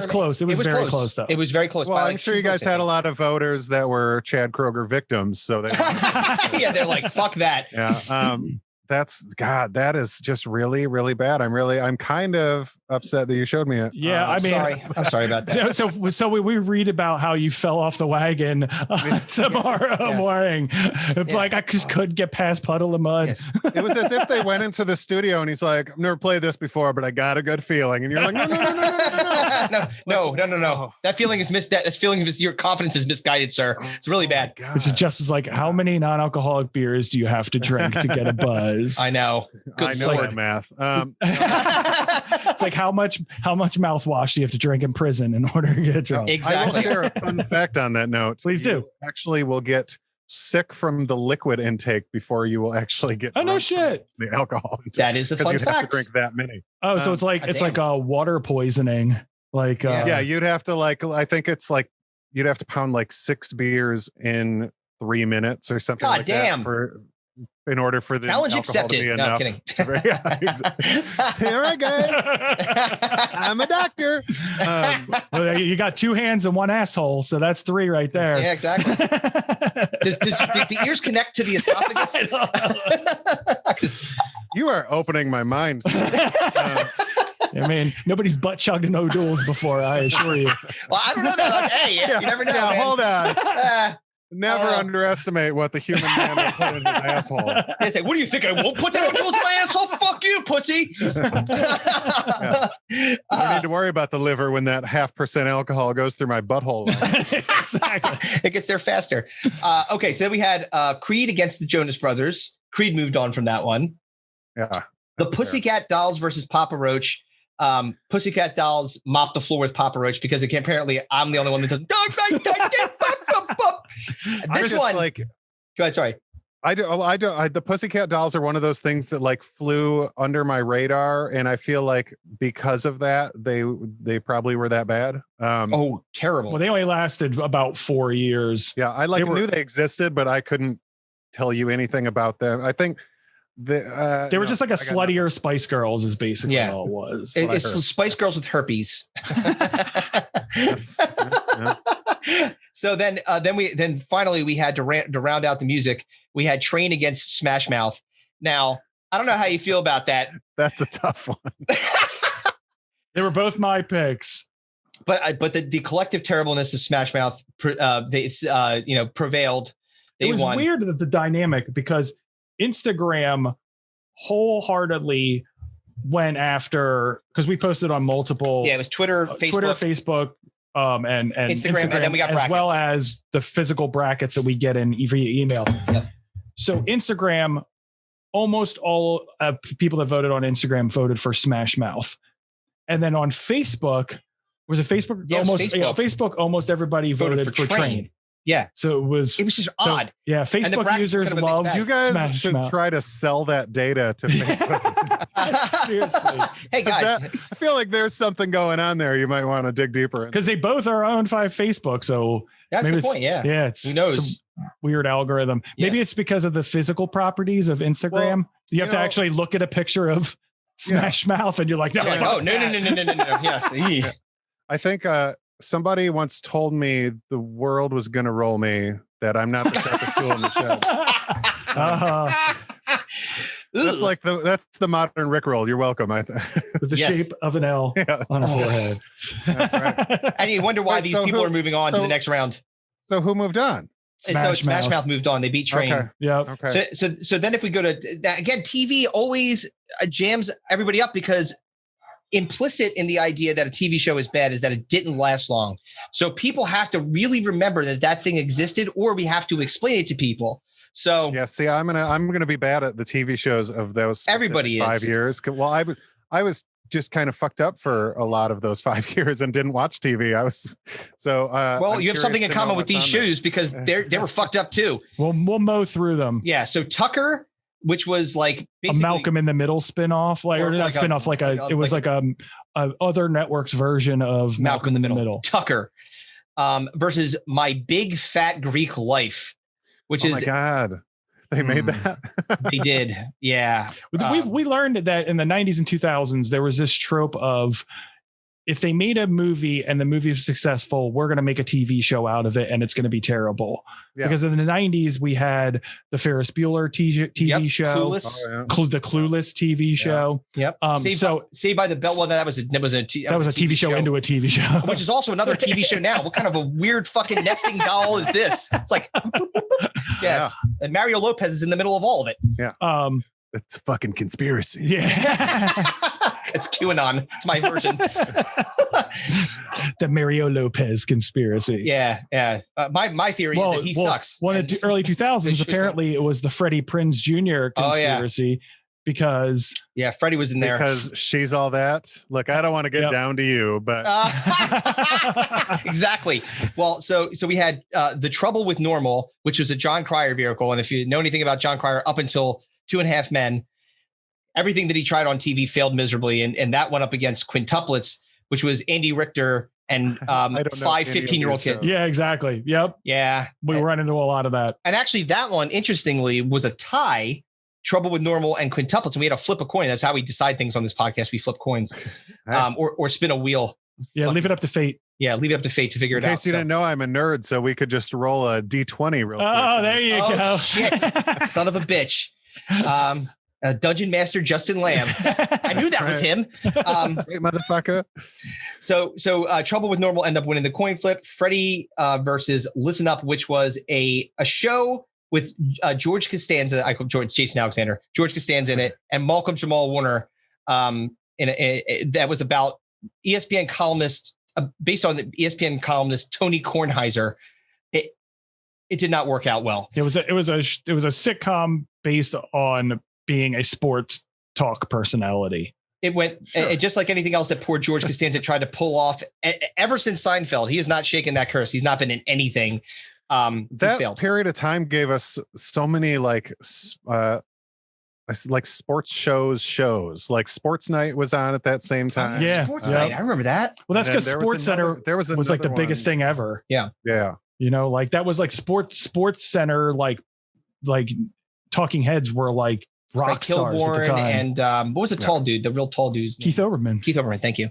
close. It was very close though. It was very close. Well, I'm sure you guys had a lot of voters that were Chad Kroeger victims, so they yeah, they're like fuck that. Yeah. that is just really, really bad. I'm kind of upset that you showed me it. Yeah, I mean, I'm sorry about that. So we read about how you fell off the wagon tomorrow morning. Like I just couldn't get past Puddle of Mud. Yes. It was as if they went into the studio and he's like, I've never played this before, but I got a good feeling. And you're like, no. That feeling is your confidence is misguided, sir. It's really bad. Which is just as like, how many non-alcoholic beers do you have to drink to get a buzz? I know. I know that math. It's like how much mouthwash do you have to drink in prison in order to get drunk? Exactly. I will share a fun fact on that note. Please do. Actually, will get sick from the liquid intake before you will actually get. Oh no shit! The alcohol intake. That is a fun fact. Have to drink that many. Oh, so it's like a water poisoning. Like you'd have to I think it's like you'd have to pound like 6 beers in 3 minutes or something. God like damn. That in order for the challenge alcohol accepted. to be No, I'm enough. kidding. All right, guys. I'm a doctor. Well, you got 2 hands and 1 asshole, so that's 3 right there. Yeah, exactly. Does the ears connect to the esophagus? You are opening my mind. I mean, nobody's butt chugged in O'Doul's before, I assure you. Well, I don't know that. Hey, you never know. Man. Hold on. Never underestimate what the human man will put in his asshole. They say, what do you think? I won't put that O'Doul's in my asshole? Fuck you, pussy. You need to worry about the liver when that 0.5% alcohol goes through my butthole. Exactly. It gets there faster. Okay, so then we had Creed against the Jonas Brothers. Creed moved on from that one. Yeah. The Pussycat Dolls versus Papa Roach. Pussycat Dolls mopped the floor with Papa Roach because apparently I'm the only one that doesn't. This one, go ahead. Sorry. The Pussycat Dolls are one of those things that like flew under my radar, and I feel like because of that, they probably were that bad. Terrible. Well, they only lasted about 4 years. Yeah, I knew they existed, but I couldn't tell you anything about them. I think they were just like a sluttier Spice Girls is basically all it was. It's Spice Girls with herpes. So then finally we had to round out the music. We had Train against Smash Mouth. Now, I don't know how you feel about that. That's a tough one. They were both my picks. But the collective terribleness of Smash Mouth prevailed. They won. It was weird that the dynamic, because Instagram wholeheartedly went after, because we posted on multiple. Yeah, it was Twitter, Facebook, and Instagram, and then we got brackets, as well as the physical brackets that we get in via email. Yeah. So Instagram, almost all people that voted on Instagram voted for Smash Mouth, and then on Facebook, was it Facebook? Yeah, Facebook. Almost everybody voted for Train. Yeah. So it was just odd. Yeah. Facebook users love you guys Smash should Mouth. Try to sell that data to Facebook. Seriously. Hey guys, I feel like there's something going on there. You might want to dig deeper. Because they both are owned by Facebook. So that's the point. Yeah. Yeah. It's who knows? Weird algorithm. Maybe it's because of the physical properties of Instagram. Well, you have to actually look at a picture of Smash Mouth and you're like, no. No. Yes. I think somebody once told me the world was going to roll me, that I'm not the sharpest tool in the shed. That's the modern Rickroll. You're welcome. With the shape of an L on a forehead. That's right. And you wonder why these people are moving on to the next round. So who moved on? Smash Mouth moved on. They beat Train. Okay. Yeah. Okay. So then if we go to again, TV always jams everybody up, because implicit in the idea that a TV show is bad is that it didn't last long. So people have to really remember that thing existed, or we have to explain it to people. So yeah, see, I'm gonna be bad at the TV shows of those. Everybody is 5 years. Well, I was just kind of fucked up for a lot of those 5 years and didn't watch TV. I was so. Well, you have something in common with these shows because they were fucked up too. We'll mow through them. Yeah. So Tucker, which was like a Malcolm in the Middle spinoff, it was like a other networks version of Malcolm in the Middle. Tucker versus My Big Fat Greek Life, which is, oh my God, they made that. They did. Yeah. We learned that in the 90s and 2000s, there was this trope of if they made a movie and the movie was successful, we're going to make a TV show out of it and it's going to be terrible. Yeah. Because in the 90s, we had the Ferris Bueller TV show, Clueless. The Clueless TV show. Yep. Saved by the Bell. Well, that was a TV show into a TV show, which is also another TV show now. What kind of a weird fucking nesting doll is this? It's like, yes. Yeah. And Mario Lopez is in the middle of all of it. Yeah. It's a fucking conspiracy. Yeah. It's QAnon. It's my version. The Mario Lopez conspiracy. Yeah. Yeah. My theory is that he sucks. One of the early 2000s, apparently it was the Freddie Prinze Jr. conspiracy because. Yeah. Freddie was in there. Because she's all that. Look, I don't want to get down to you, but. Exactly. Well, so we had The Trouble with Normal, which was a John Cryer vehicle. And if you know anything about John Cryer, up until 2.5 Men, everything that he tried on TV failed miserably. And that went up against Quintuplets, which was Andy Richter and 5 15-year-old kids. Yeah, exactly. Yep. Yeah. We run into a lot of that. And actually that one, interestingly, was a tie, Trouble with Normal and Quintuplets. And we had to flip a coin. That's how we decide things on this podcast. We flip coins or spin a wheel. Yeah. Leave it up to fate. Yeah. Leave it up to fate to figure it out. In case you didn't know, I'm a nerd. So we could just roll a D20 real quick. Oh, there you go. Shit. Son of a bitch. Dungeon Master Justin Lamb. I knew that was him. Hey, motherfucker. So Trouble with Normal ended up winning the coin flip. Freddie versus Listen Up, which was a show with George Costanza. I call George Jason Alexander. George Costanza in it, and Malcolm Jamal Warner. That was about ESPN columnist, based on the ESPN columnist Tony Kornheiser. It did not work out well. It was a sitcom based on being a sports talk personality. It went just like anything else that poor George Costanza tried to pull off. Ever since Seinfeld, he has not shaken that curse. He's not been in anything. That failed. Period of time gave us so many like sports shows. Like Sports Night was on at that same time. Yeah, Sports Night. I remember that. Well, that's because Sports Center was like the biggest thing ever. Yeah, yeah. You know, like that was like Sports Center. Like talking heads were like rock stars at the time. And what was the tall dude? The real tall dude's Keith Olbermann. Keith Olbermann. Thank you.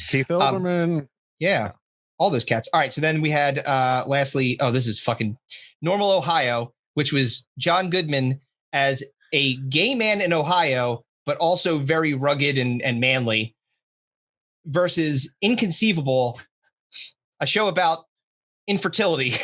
Keith Olbermann. Yeah. All those cats. All right. So then we had lastly, this is fucking Normal, Ohio, which was John Goodman as a gay man in Ohio, but also very rugged and manly, versus Inconceivable, a show about infertility.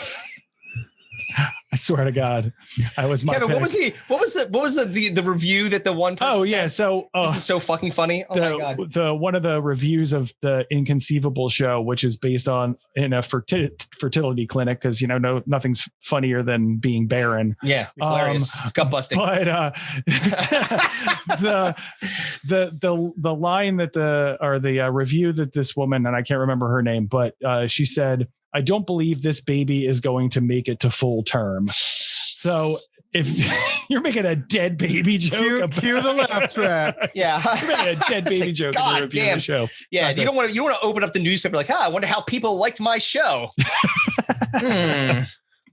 I swear to God, I was my Kevin. Pick. What was the review that the one person Oh yeah, so this is so fucking funny. Oh my God. The one of the reviews of the Inconceivable show, which is based on in a fertility clinic, because nothing's funnier than being barren. Yeah, hilarious. It's gut busting. But the line that the review that this woman, and I can't remember her name, but she said, "I don't believe this baby is going to make it to full term." So if you're making a dead baby joke, cue the laugh track. Yeah, you're making a dead baby joke. God damn the show. Yeah, you don't want to open up the newspaper like, I wonder how people liked my show.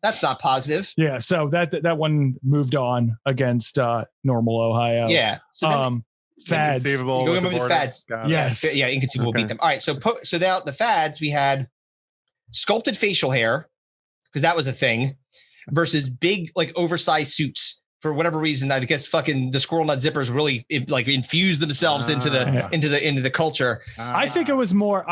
That's not positive. Yeah, so that one moved on against Normal, Ohio. Yeah. So then, Fads. Inconceivable. You're going to Fads. Yes. Yeah, Inconceivable beat them. All right, so now the Fads, we had sculpted facial hair, because that was a thing, versus big, like, oversized suits. For whatever reason, I guess fucking the squirrel nut zippers really infused themselves into the culture. I think it was more.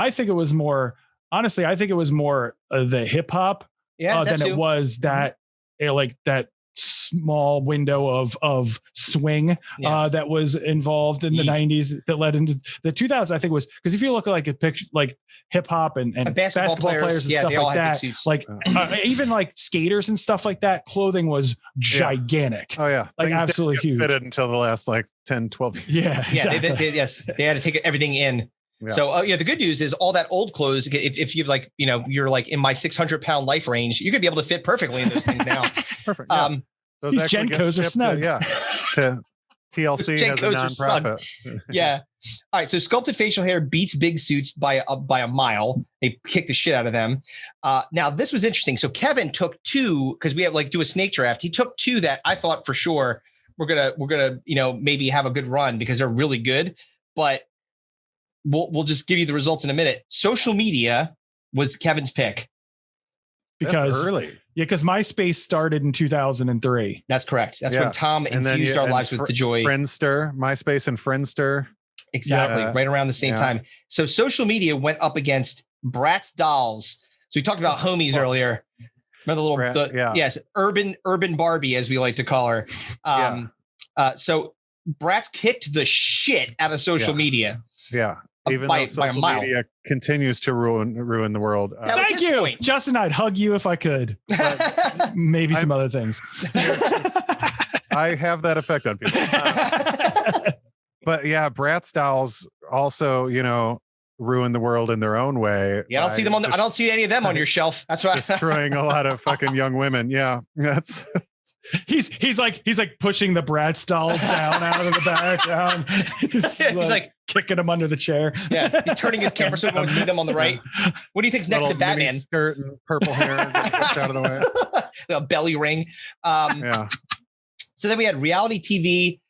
Honestly, I think it was more the hip hop than it was that that small window of swing that was involved in the 90s that led into the 2000s. I think was because if you look at like a picture, like hip hop and basketball players and stuff like that, like even like skaters and stuff like that, clothing was gigantic. Oh yeah. Like things absolutely huge. Fitted until the last like 10, 12 years. Yeah. Exactly. They had to take everything in. Yeah. So the good news is all that old clothes, if you've you're like in my 600-pound life range, you're gonna be able to fit perfectly in those things now. Perfect. Yeah. These Gencos are snug. To TLC as a nonprofit. Yeah. All right. So sculpted facial hair beats big suits by a mile. They kicked the shit out of them. Now this was interesting. So Kevin took two, because we have do a snake draft. He took two that I thought for sure we're gonna maybe have a good run because they're really good. But we'll just give you the results in a minute. Social media was Kevin's pick. Because That's early. Yeah, because MySpace started in 2003. That's correct. That's when Tom infused our lives with the joy. Friendster, MySpace and Friendster. Exactly. Right around the same time. So social media went up against Bratz dolls. So we talked about homies earlier. Remember the little, yes, urban Barbie, as we like to call her. So Bratz kicked the shit out of social media. Yeah. Even though social media continues to ruin the world. Thank you. Point. Justin, I'd hug you if I could. Maybe some other things. I have that effect on people. But yeah, Bratz dolls also, ruin the world in their own way. Yeah, I don't see them I don't see any of them on your shelf. That's right. Destroying a lot of fucking young women. Yeah. That's He's like pushing the Bratz dolls down out of the background. He's like kicking them under the chair. Yeah, he's turning his camera so we won't see them on the right. What do you think's next to Batman? Skirt and purple hair out of the way. A belly ring. So then we had reality TV.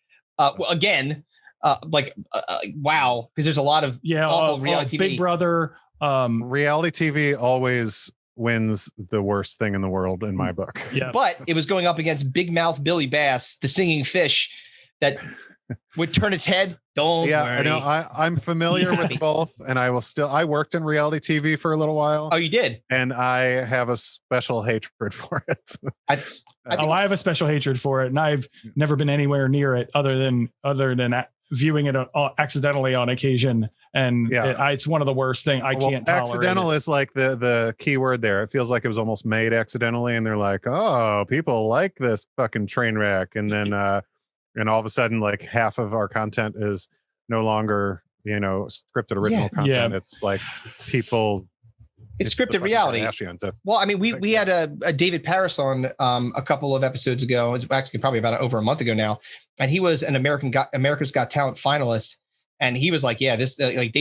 Again, wow, because there's a lot of awful reality TV. Big Brother. Reality TV always wins the worst thing in the world in my book. Yeah, but it was going up against Big Mouth Billy Bass, the singing fish that would turn its head. Don't worry. I know. I'm familiar with both, and I worked in reality TV for a little while. Oh, you did? And I have a special hatred for it. I have a special hatred for it, and I've never been anywhere near it other than viewing it accidentally on occasion. And it's one of the worst things. I can't tolerate accidental it. Is like the key word there. It feels like it was almost made accidentally, and they're like, oh, people like this fucking train wreck. And then and all of a sudden, like half of our content is no longer, scripted original content. Yeah. It's like people. It's scripted reality. Well, I mean, we had a David Paris on a couple of episodes ago. It was actually probably about over a month ago now, and he was an America's Got Talent finalist. And he was like, yeah, this he's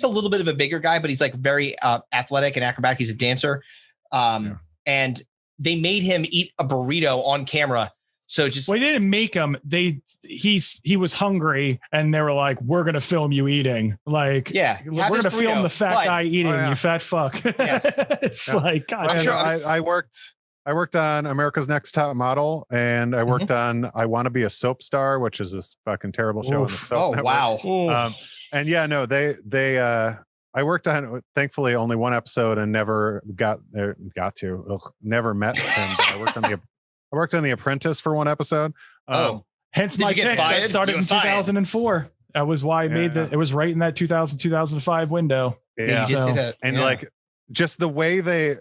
a little bit of a bigger guy, but he's like very athletic and acrobatic. He's a dancer. And they made him eat a burrito on camera. So they didn't make him. He was hungry, and they were like, "We're gonna film you eating. Like, we're gonna film the fat guy eating. You fat fuck." Yes. It's like, God. I'm sure I worked on America's Next Top Model, and I worked on I Want to Be a Soap Star, which is this fucking terrible show on the Soap Network. Wow. I worked on, thankfully, only one episode and never never met him. But I worked on The Apprentice for one episode. Hence my pick. That started in 2004. That was why I made it was right in that 2005 window. Yeah. You did say that. And like just the way they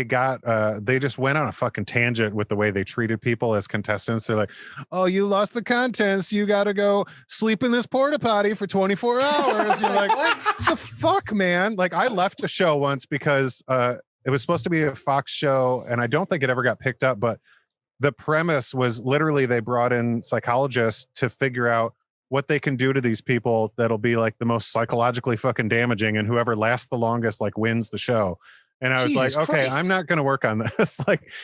got they just went on a fucking tangent with the way they treated people as contestants. They're like, oh, you lost the contest, you gotta go sleep in this porta potty for 24 hours. You're like, what the fuck, man? Like, I left a show once because it was supposed to be a Fox show, and I don't think it ever got picked up, but the premise was literally they brought in psychologists to figure out what they can do to these people that'll be like the most psychologically fucking damaging, and whoever lasts the longest like wins the show. And I was like, okay, I'm not going to work on this.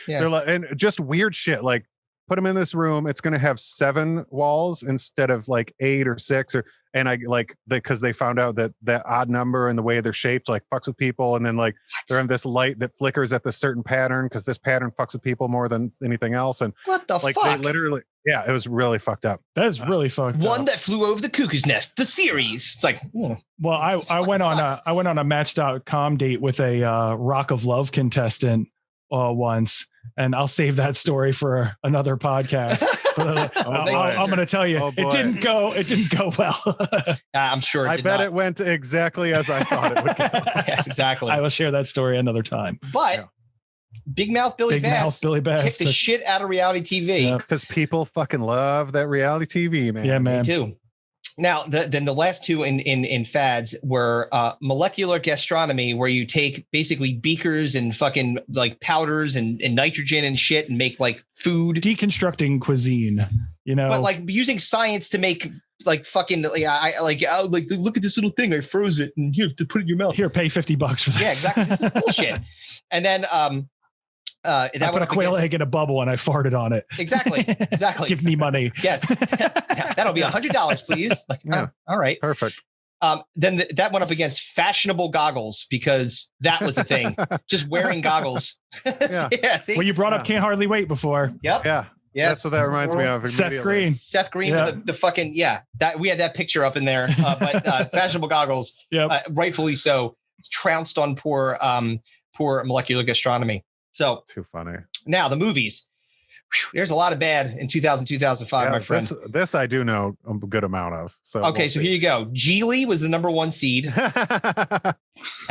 They're like, and just weird shit. Like, put them in this room. It's going to have 7 walls instead of like 8 or 6. Because they found out that odd number and the way they're shaped like fucks with people. And then like they're in this light that flickers at this certain pattern because this pattern fucks with people more than anything else. And what the fuck? They literally, it was really fucked up. That is really fucked up. One That Flew Over the Cuckoo's Nest, the series. It's like, well, I went on a Match.com date with a Rock of Love contestant once, and I'll save that story for another podcast. I'm going to tell you, it didn't go well. I'm sure. I bet it went exactly as I thought it would go. Yes, exactly. I will share that story another time. But Big Mouth Billy Bass kicked the shit out of reality TV because people fucking love that reality TV, man. Yeah, man. Me too. Now, then the last two in fads were molecular gastronomy, where you take basically beakers and fucking like powders and nitrogen and shit and make like food. Deconstructing cuisine, but like using science to make like fucking look at this little thing. I froze it and here to put it in your mouth. Here, pay $50 for this. Yeah, exactly. This is bullshit. And then I put a quail egg in a bubble and I farted on it. Exactly. Give me money. Yes. That'll be $100, please. Like, all right. Perfect. Then that went up against fashionable goggles because that was the thing. Just wearing goggles. See? Well, you brought up Can't Hardly Wait before. Yep. Yeah. Yes. That's what that reminds me of. Seth Green with the fucking, that we had that picture up in there, but fashionable goggles, rightfully so, trounced on poor molecular gastronomy. So too funny. Now the movies. Whew, there's a lot of bad in 2000, 2005, my friend. This I do know a good amount of. So okay, so here you go. Geely was the number 1 seed. And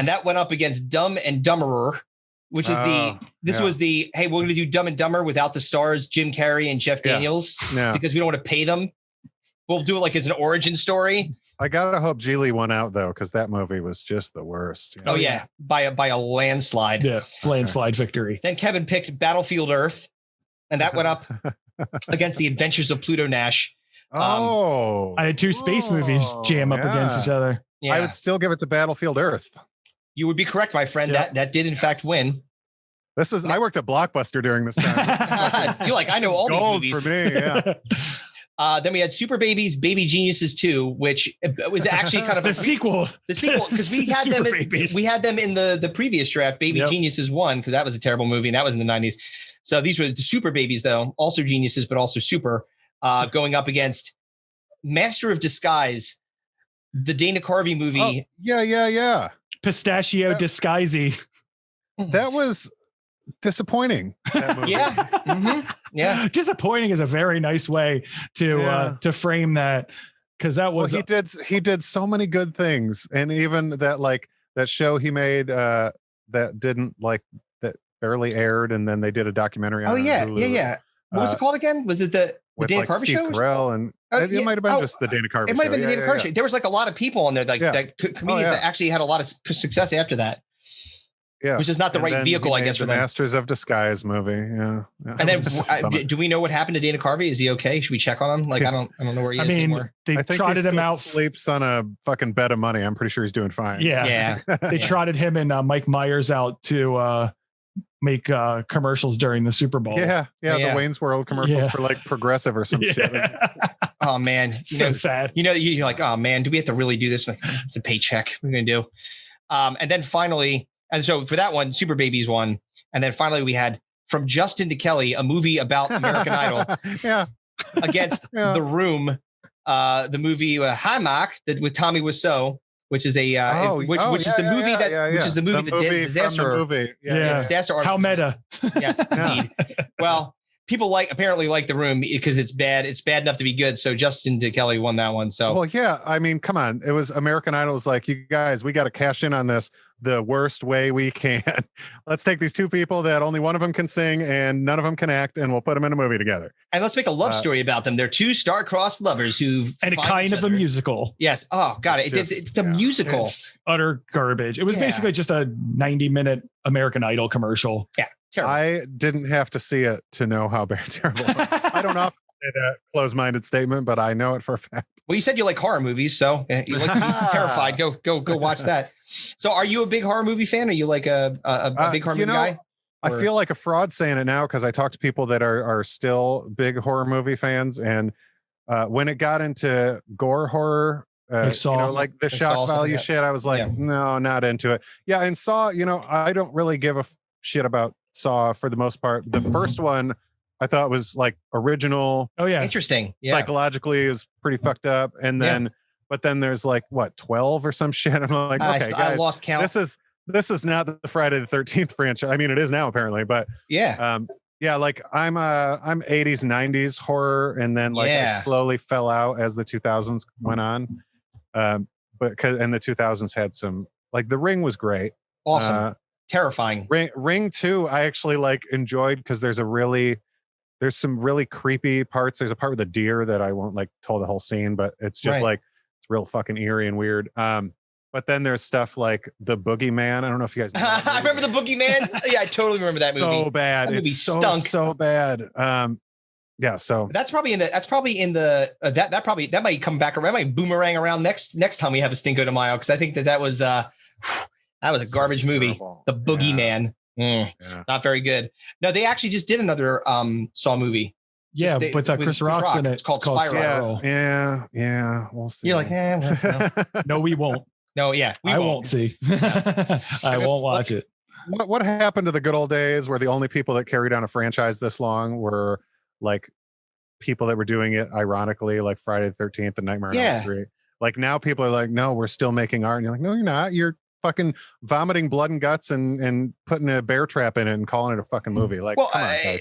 that went up against Dumb and Dumberer, which is was the, hey, we're going to do Dumb and Dumber without the stars, Jim Carrey and Jeff Daniels, because we don't want to pay them. We'll do it like as an origin story. I gotta hope Geely won out though, because that movie was just the worst. Oh yeah, by a landslide. Yeah, landslide victory. Then Kevin picked Battlefield Earth, and that went up against The Adventures of Pluto Nash. I had 2 space movies jam up against each other. Yeah. I would still give it to Battlefield Earth. You would be correct, my friend. That did in fact win. I worked at Blockbuster during this time. You're like, I know all these movies. For me, yeah. Then we had Super Babies, Baby Geniuses 2, which was actually kind of the sequel. The sequel, because we had them in the previous draft. Baby Geniuses 1, because that was a terrible movie, and that was in the 90s. So these were the Super Babies, though, also geniuses, but also super, going up against Master of Disguise, the Dana Carvey movie. Oh, yeah. Pistachio Disguisey. That was disappointing. Yeah. Mm-hmm. Yeah. Disappointing is a very nice way to frame that, because that was he did so many good things, and even that show he made that didn't that barely aired, and then they did a documentary on it. What was it called again? Was it the Dana Carvey Steve show? Carell and it might have been just the Dana Carvey show. It might have been the Dana Carvey show. There was a lot of people on there, comedians that actually had a lot of success after that. Yeah, which is not the right vehicle, I guess, for them. Masters of Disguise movie. Yeah. And then, do we know what happened to Dana Carvey? Is he okay? Should we check on him? I don't know where he is anymore. They trotted him out. Sleeps on a fucking bed of money. I'm pretty sure he's doing fine. Yeah. They trotted him and Mike Myers out to make commercials during the Super Bowl. Yeah. The Wayne's World commercials for Progressive or some shit. Oh man, sad. You're like, oh man, do we have to really do this? It's a paycheck. What are we gonna do? And then finally. And so for that one, Super Babies won. And then finally we had From Justin to Kelly, a movie about American Idol against The Room, the movie Hi Mark with Tommy Wiseau, which is a which is the movie that disaster movie. Disaster artist. How meta. Yes, indeed. Well, people apparently like The Room because it's bad. It's bad enough to be good. So Justin to Kelly won that one. So I mean, come on. It was American Idol was like, you guys, we got to cash in on this the worst way we can. Let's take these 2 people that only one of them can sing and none of them can act, and we'll put them in a movie together. And let's make a love story about them. They're 2 star-crossed lovers who and a kind of a musical. Yes. Oh God, it's a musical. It's utter garbage. It was basically just a 90-minute American Idol commercial. Yeah. Terrible. I didn't have to see it to know how terrible. I don't often say that closed-minded statement, but I know it for a fact. Well, you said you like horror movies, so you like to be terrified. Go watch that. So, are you a big horror movie fan? Are you like a big horror movie guy? I feel like a fraud saying it now because I talk to people that are still big horror movie fans, and when it got into gore horror. The shock value shit, I was like, no, not into it. Yeah, and Saw, I don't really give a shit about Saw for the most part. The first one I thought was original. Oh yeah, interesting. Yeah, psychologically it was pretty fucked up. And then, but then there's 12 or some shit. I'm like, okay, guys, I lost count. This is not the Friday the 13th franchise. I mean, it is now apparently, but I'm 80s 90s horror, and then I slowly fell out as the 2000s went on. But and the 2000s had some The Ring was great, awesome, terrifying. Ring 2 I actually enjoyed because there's some really creepy parts. There's a part with a deer that I won't tell the whole scene, but it's just it's real fucking eerie and weird. But then there's stuff like The Boogeyman. I don't know if you guys know I remember The Boogeyman. Yeah, I totally remember that movie. So bad. That movie stunk. So bad. So that's probably in the that might come back around. That might boomerang around next time we have a Stinko de Mayo, because I think that was a garbage movie. The Boogeyman. Not very good. No, they actually just did another Saw movie. Yeah, with Chris Rock's in it. It's called Spiral. Yeah. We'll see. You're like, well. No, we won't. No, yeah, I won't see. I won't watch it. What happened to the good old days where the only people that carried on a franchise this long were like people that were doing it ironically, like Friday the 13th and Nightmare on Elm Street. Like now people are like, no, we're still making art. And you're like, no, you're not. You're fucking vomiting blood and guts and putting a bear trap in it and calling it a fucking movie. Like, well,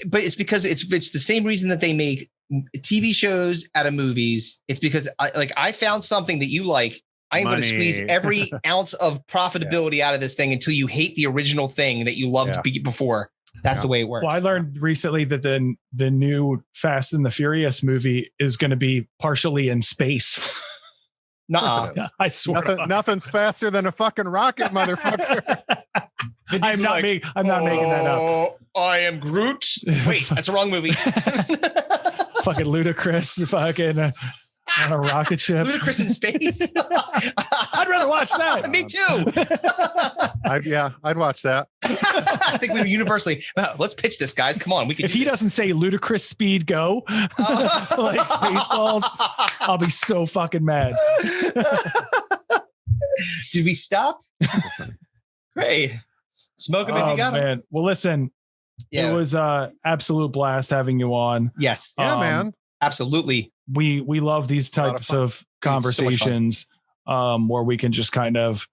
but it's because it's the same reason that they make TV shows out of movies. It's because I found something that you like. I am going to squeeze every ounce of profitability out of this thing until you hate the original thing that you loved before. That's the way it works. Well, I learned recently that the new Fast and the Furious movie is going to be partially in space. Nuh-uh. I swear. Nothing's faster than a fucking rocket, motherfucker. I'm not making that up. I am Groot. Wait, that's a wrong movie. Fucking ludicrous. Fucking on a rocket ship. Ludicrous in space. I'd rather watch that. Me too. I'd watch that. I think we were universally. Let's pitch this, guys. Come on, we can. If he doesn't say ludicrous speed go like Spaceballs, I'll be so fucking mad. Did we stop? Great. Smoke him if you got him. Well, listen. It was absolute blast having you on. Yes. Yeah, man. Absolutely. We love these types of conversations where we can just kind of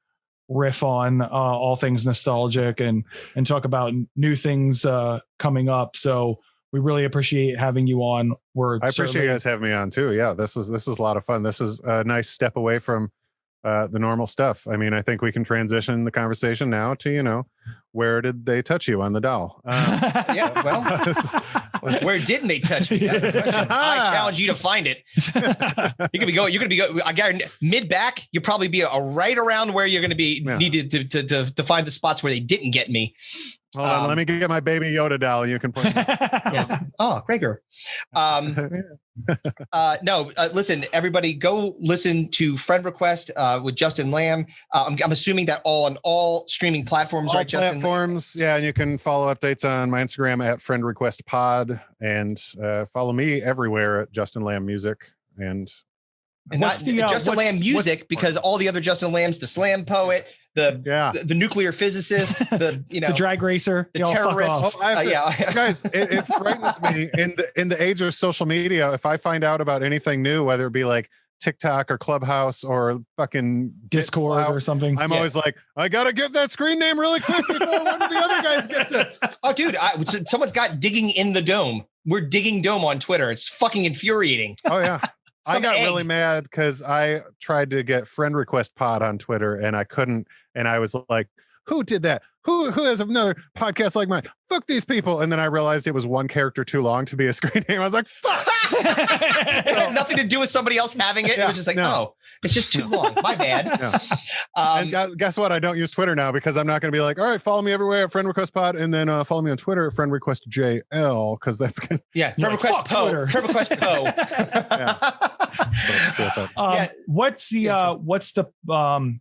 riff on all things nostalgic and talk about new things coming up. So we really appreciate having you on. I appreciate you guys having me on too. Yeah, this is a lot of fun. This is a nice step away from the normal stuff. I mean, I think we can transition the conversation now to, where did they touch you on the doll? Where didn't they touch me? That's the question. I challenge you to find it. You're gonna be I guarantee mid back. You'll probably be right around where you're gonna be needed to find the spots where they didn't get me. Hold on, let me get my baby Yoda doll. You can put. Yes. Oh, Gregor. Listen, everybody, go listen to Friend Request with Justin Lamb. I'm assuming that on all streaming platforms, right, Justin? Platforms, yeah, and you can follow updates on my Instagram at Friend Request Pod, and follow me everywhere at Justin Lamb Music. And what's the Justin Lamb Music? Because all the other Justin Lambs, the slam poet, the nuclear physicist, the drag racer, the terrorist. Guys, it frightens me in the age of social media. If I find out about anything new, whether it be like TikTok or Clubhouse or fucking Discord or something, I'm always like, I gotta get that screen name really quick before one of the other guys gets it. Oh, dude, someone's got digging in the dome. We're digging dome on Twitter. It's fucking infuriating. Oh yeah. I got really mad because I tried to get Friend Request Pod on Twitter and I couldn't. And I was like, who did that? Who has another podcast like mine? Fuck these people. And then I realized it was one character too long to be a screen name. I was like, fuck. It had nothing to do with somebody else having it. It was just like, it's just too long. My bad. And guess what? I don't use Twitter now because I'm not going to be like, all right, follow me everywhere at Friend Request Pod. And then follow me on Twitter at Friend Request JL. Because that's going to. Friend Request Po. Friend Request Po. So stupid. What's the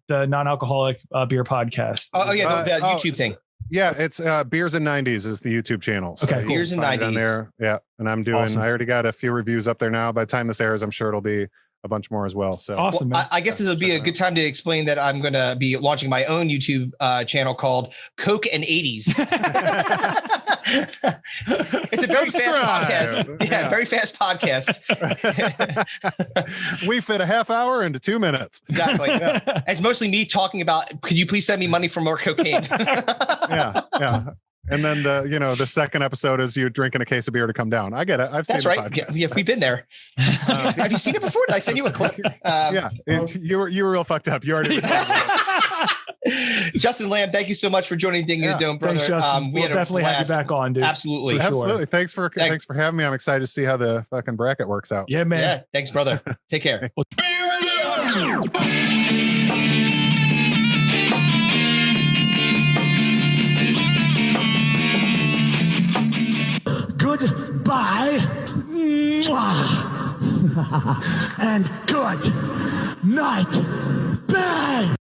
non-alcoholic beer podcast? The YouTube thing. Yeah, it's Beers and 90s is the YouTube channel. So okay, Beers and 90s. On there. Yeah, and I'm doing. Awesome. I already got a few reviews up there now. By the time this airs, I'm sure it'll be a bunch more as well. So awesome. Well, I guess this will be a good time to explain that I'm going to be launching my own YouTube channel called Coke and 80s. It's a very fast podcast. Yeah, very fast podcast. We fit a half hour into 2 minutes. Exactly. Yeah. It's mostly me talking about, could you please send me money for more cocaine? Yeah. And then the second episode is you drinking a case of beer to come down. I get it. I've seen it. That's right. Yeah, we've been there. Have you seen it before? Did I send you a clip? You were real fucked up. You already. Justin Lamb, thank you so much for joining Digging the Dome, brother. Thanks, we'll definitely have you back on, dude. Absolutely. Absolutely. Thanks for having me. I'm excited to see how the fucking bracket works out. Yeah, man. Yeah, thanks, brother. Take care. Goodbye. And good night. Bang.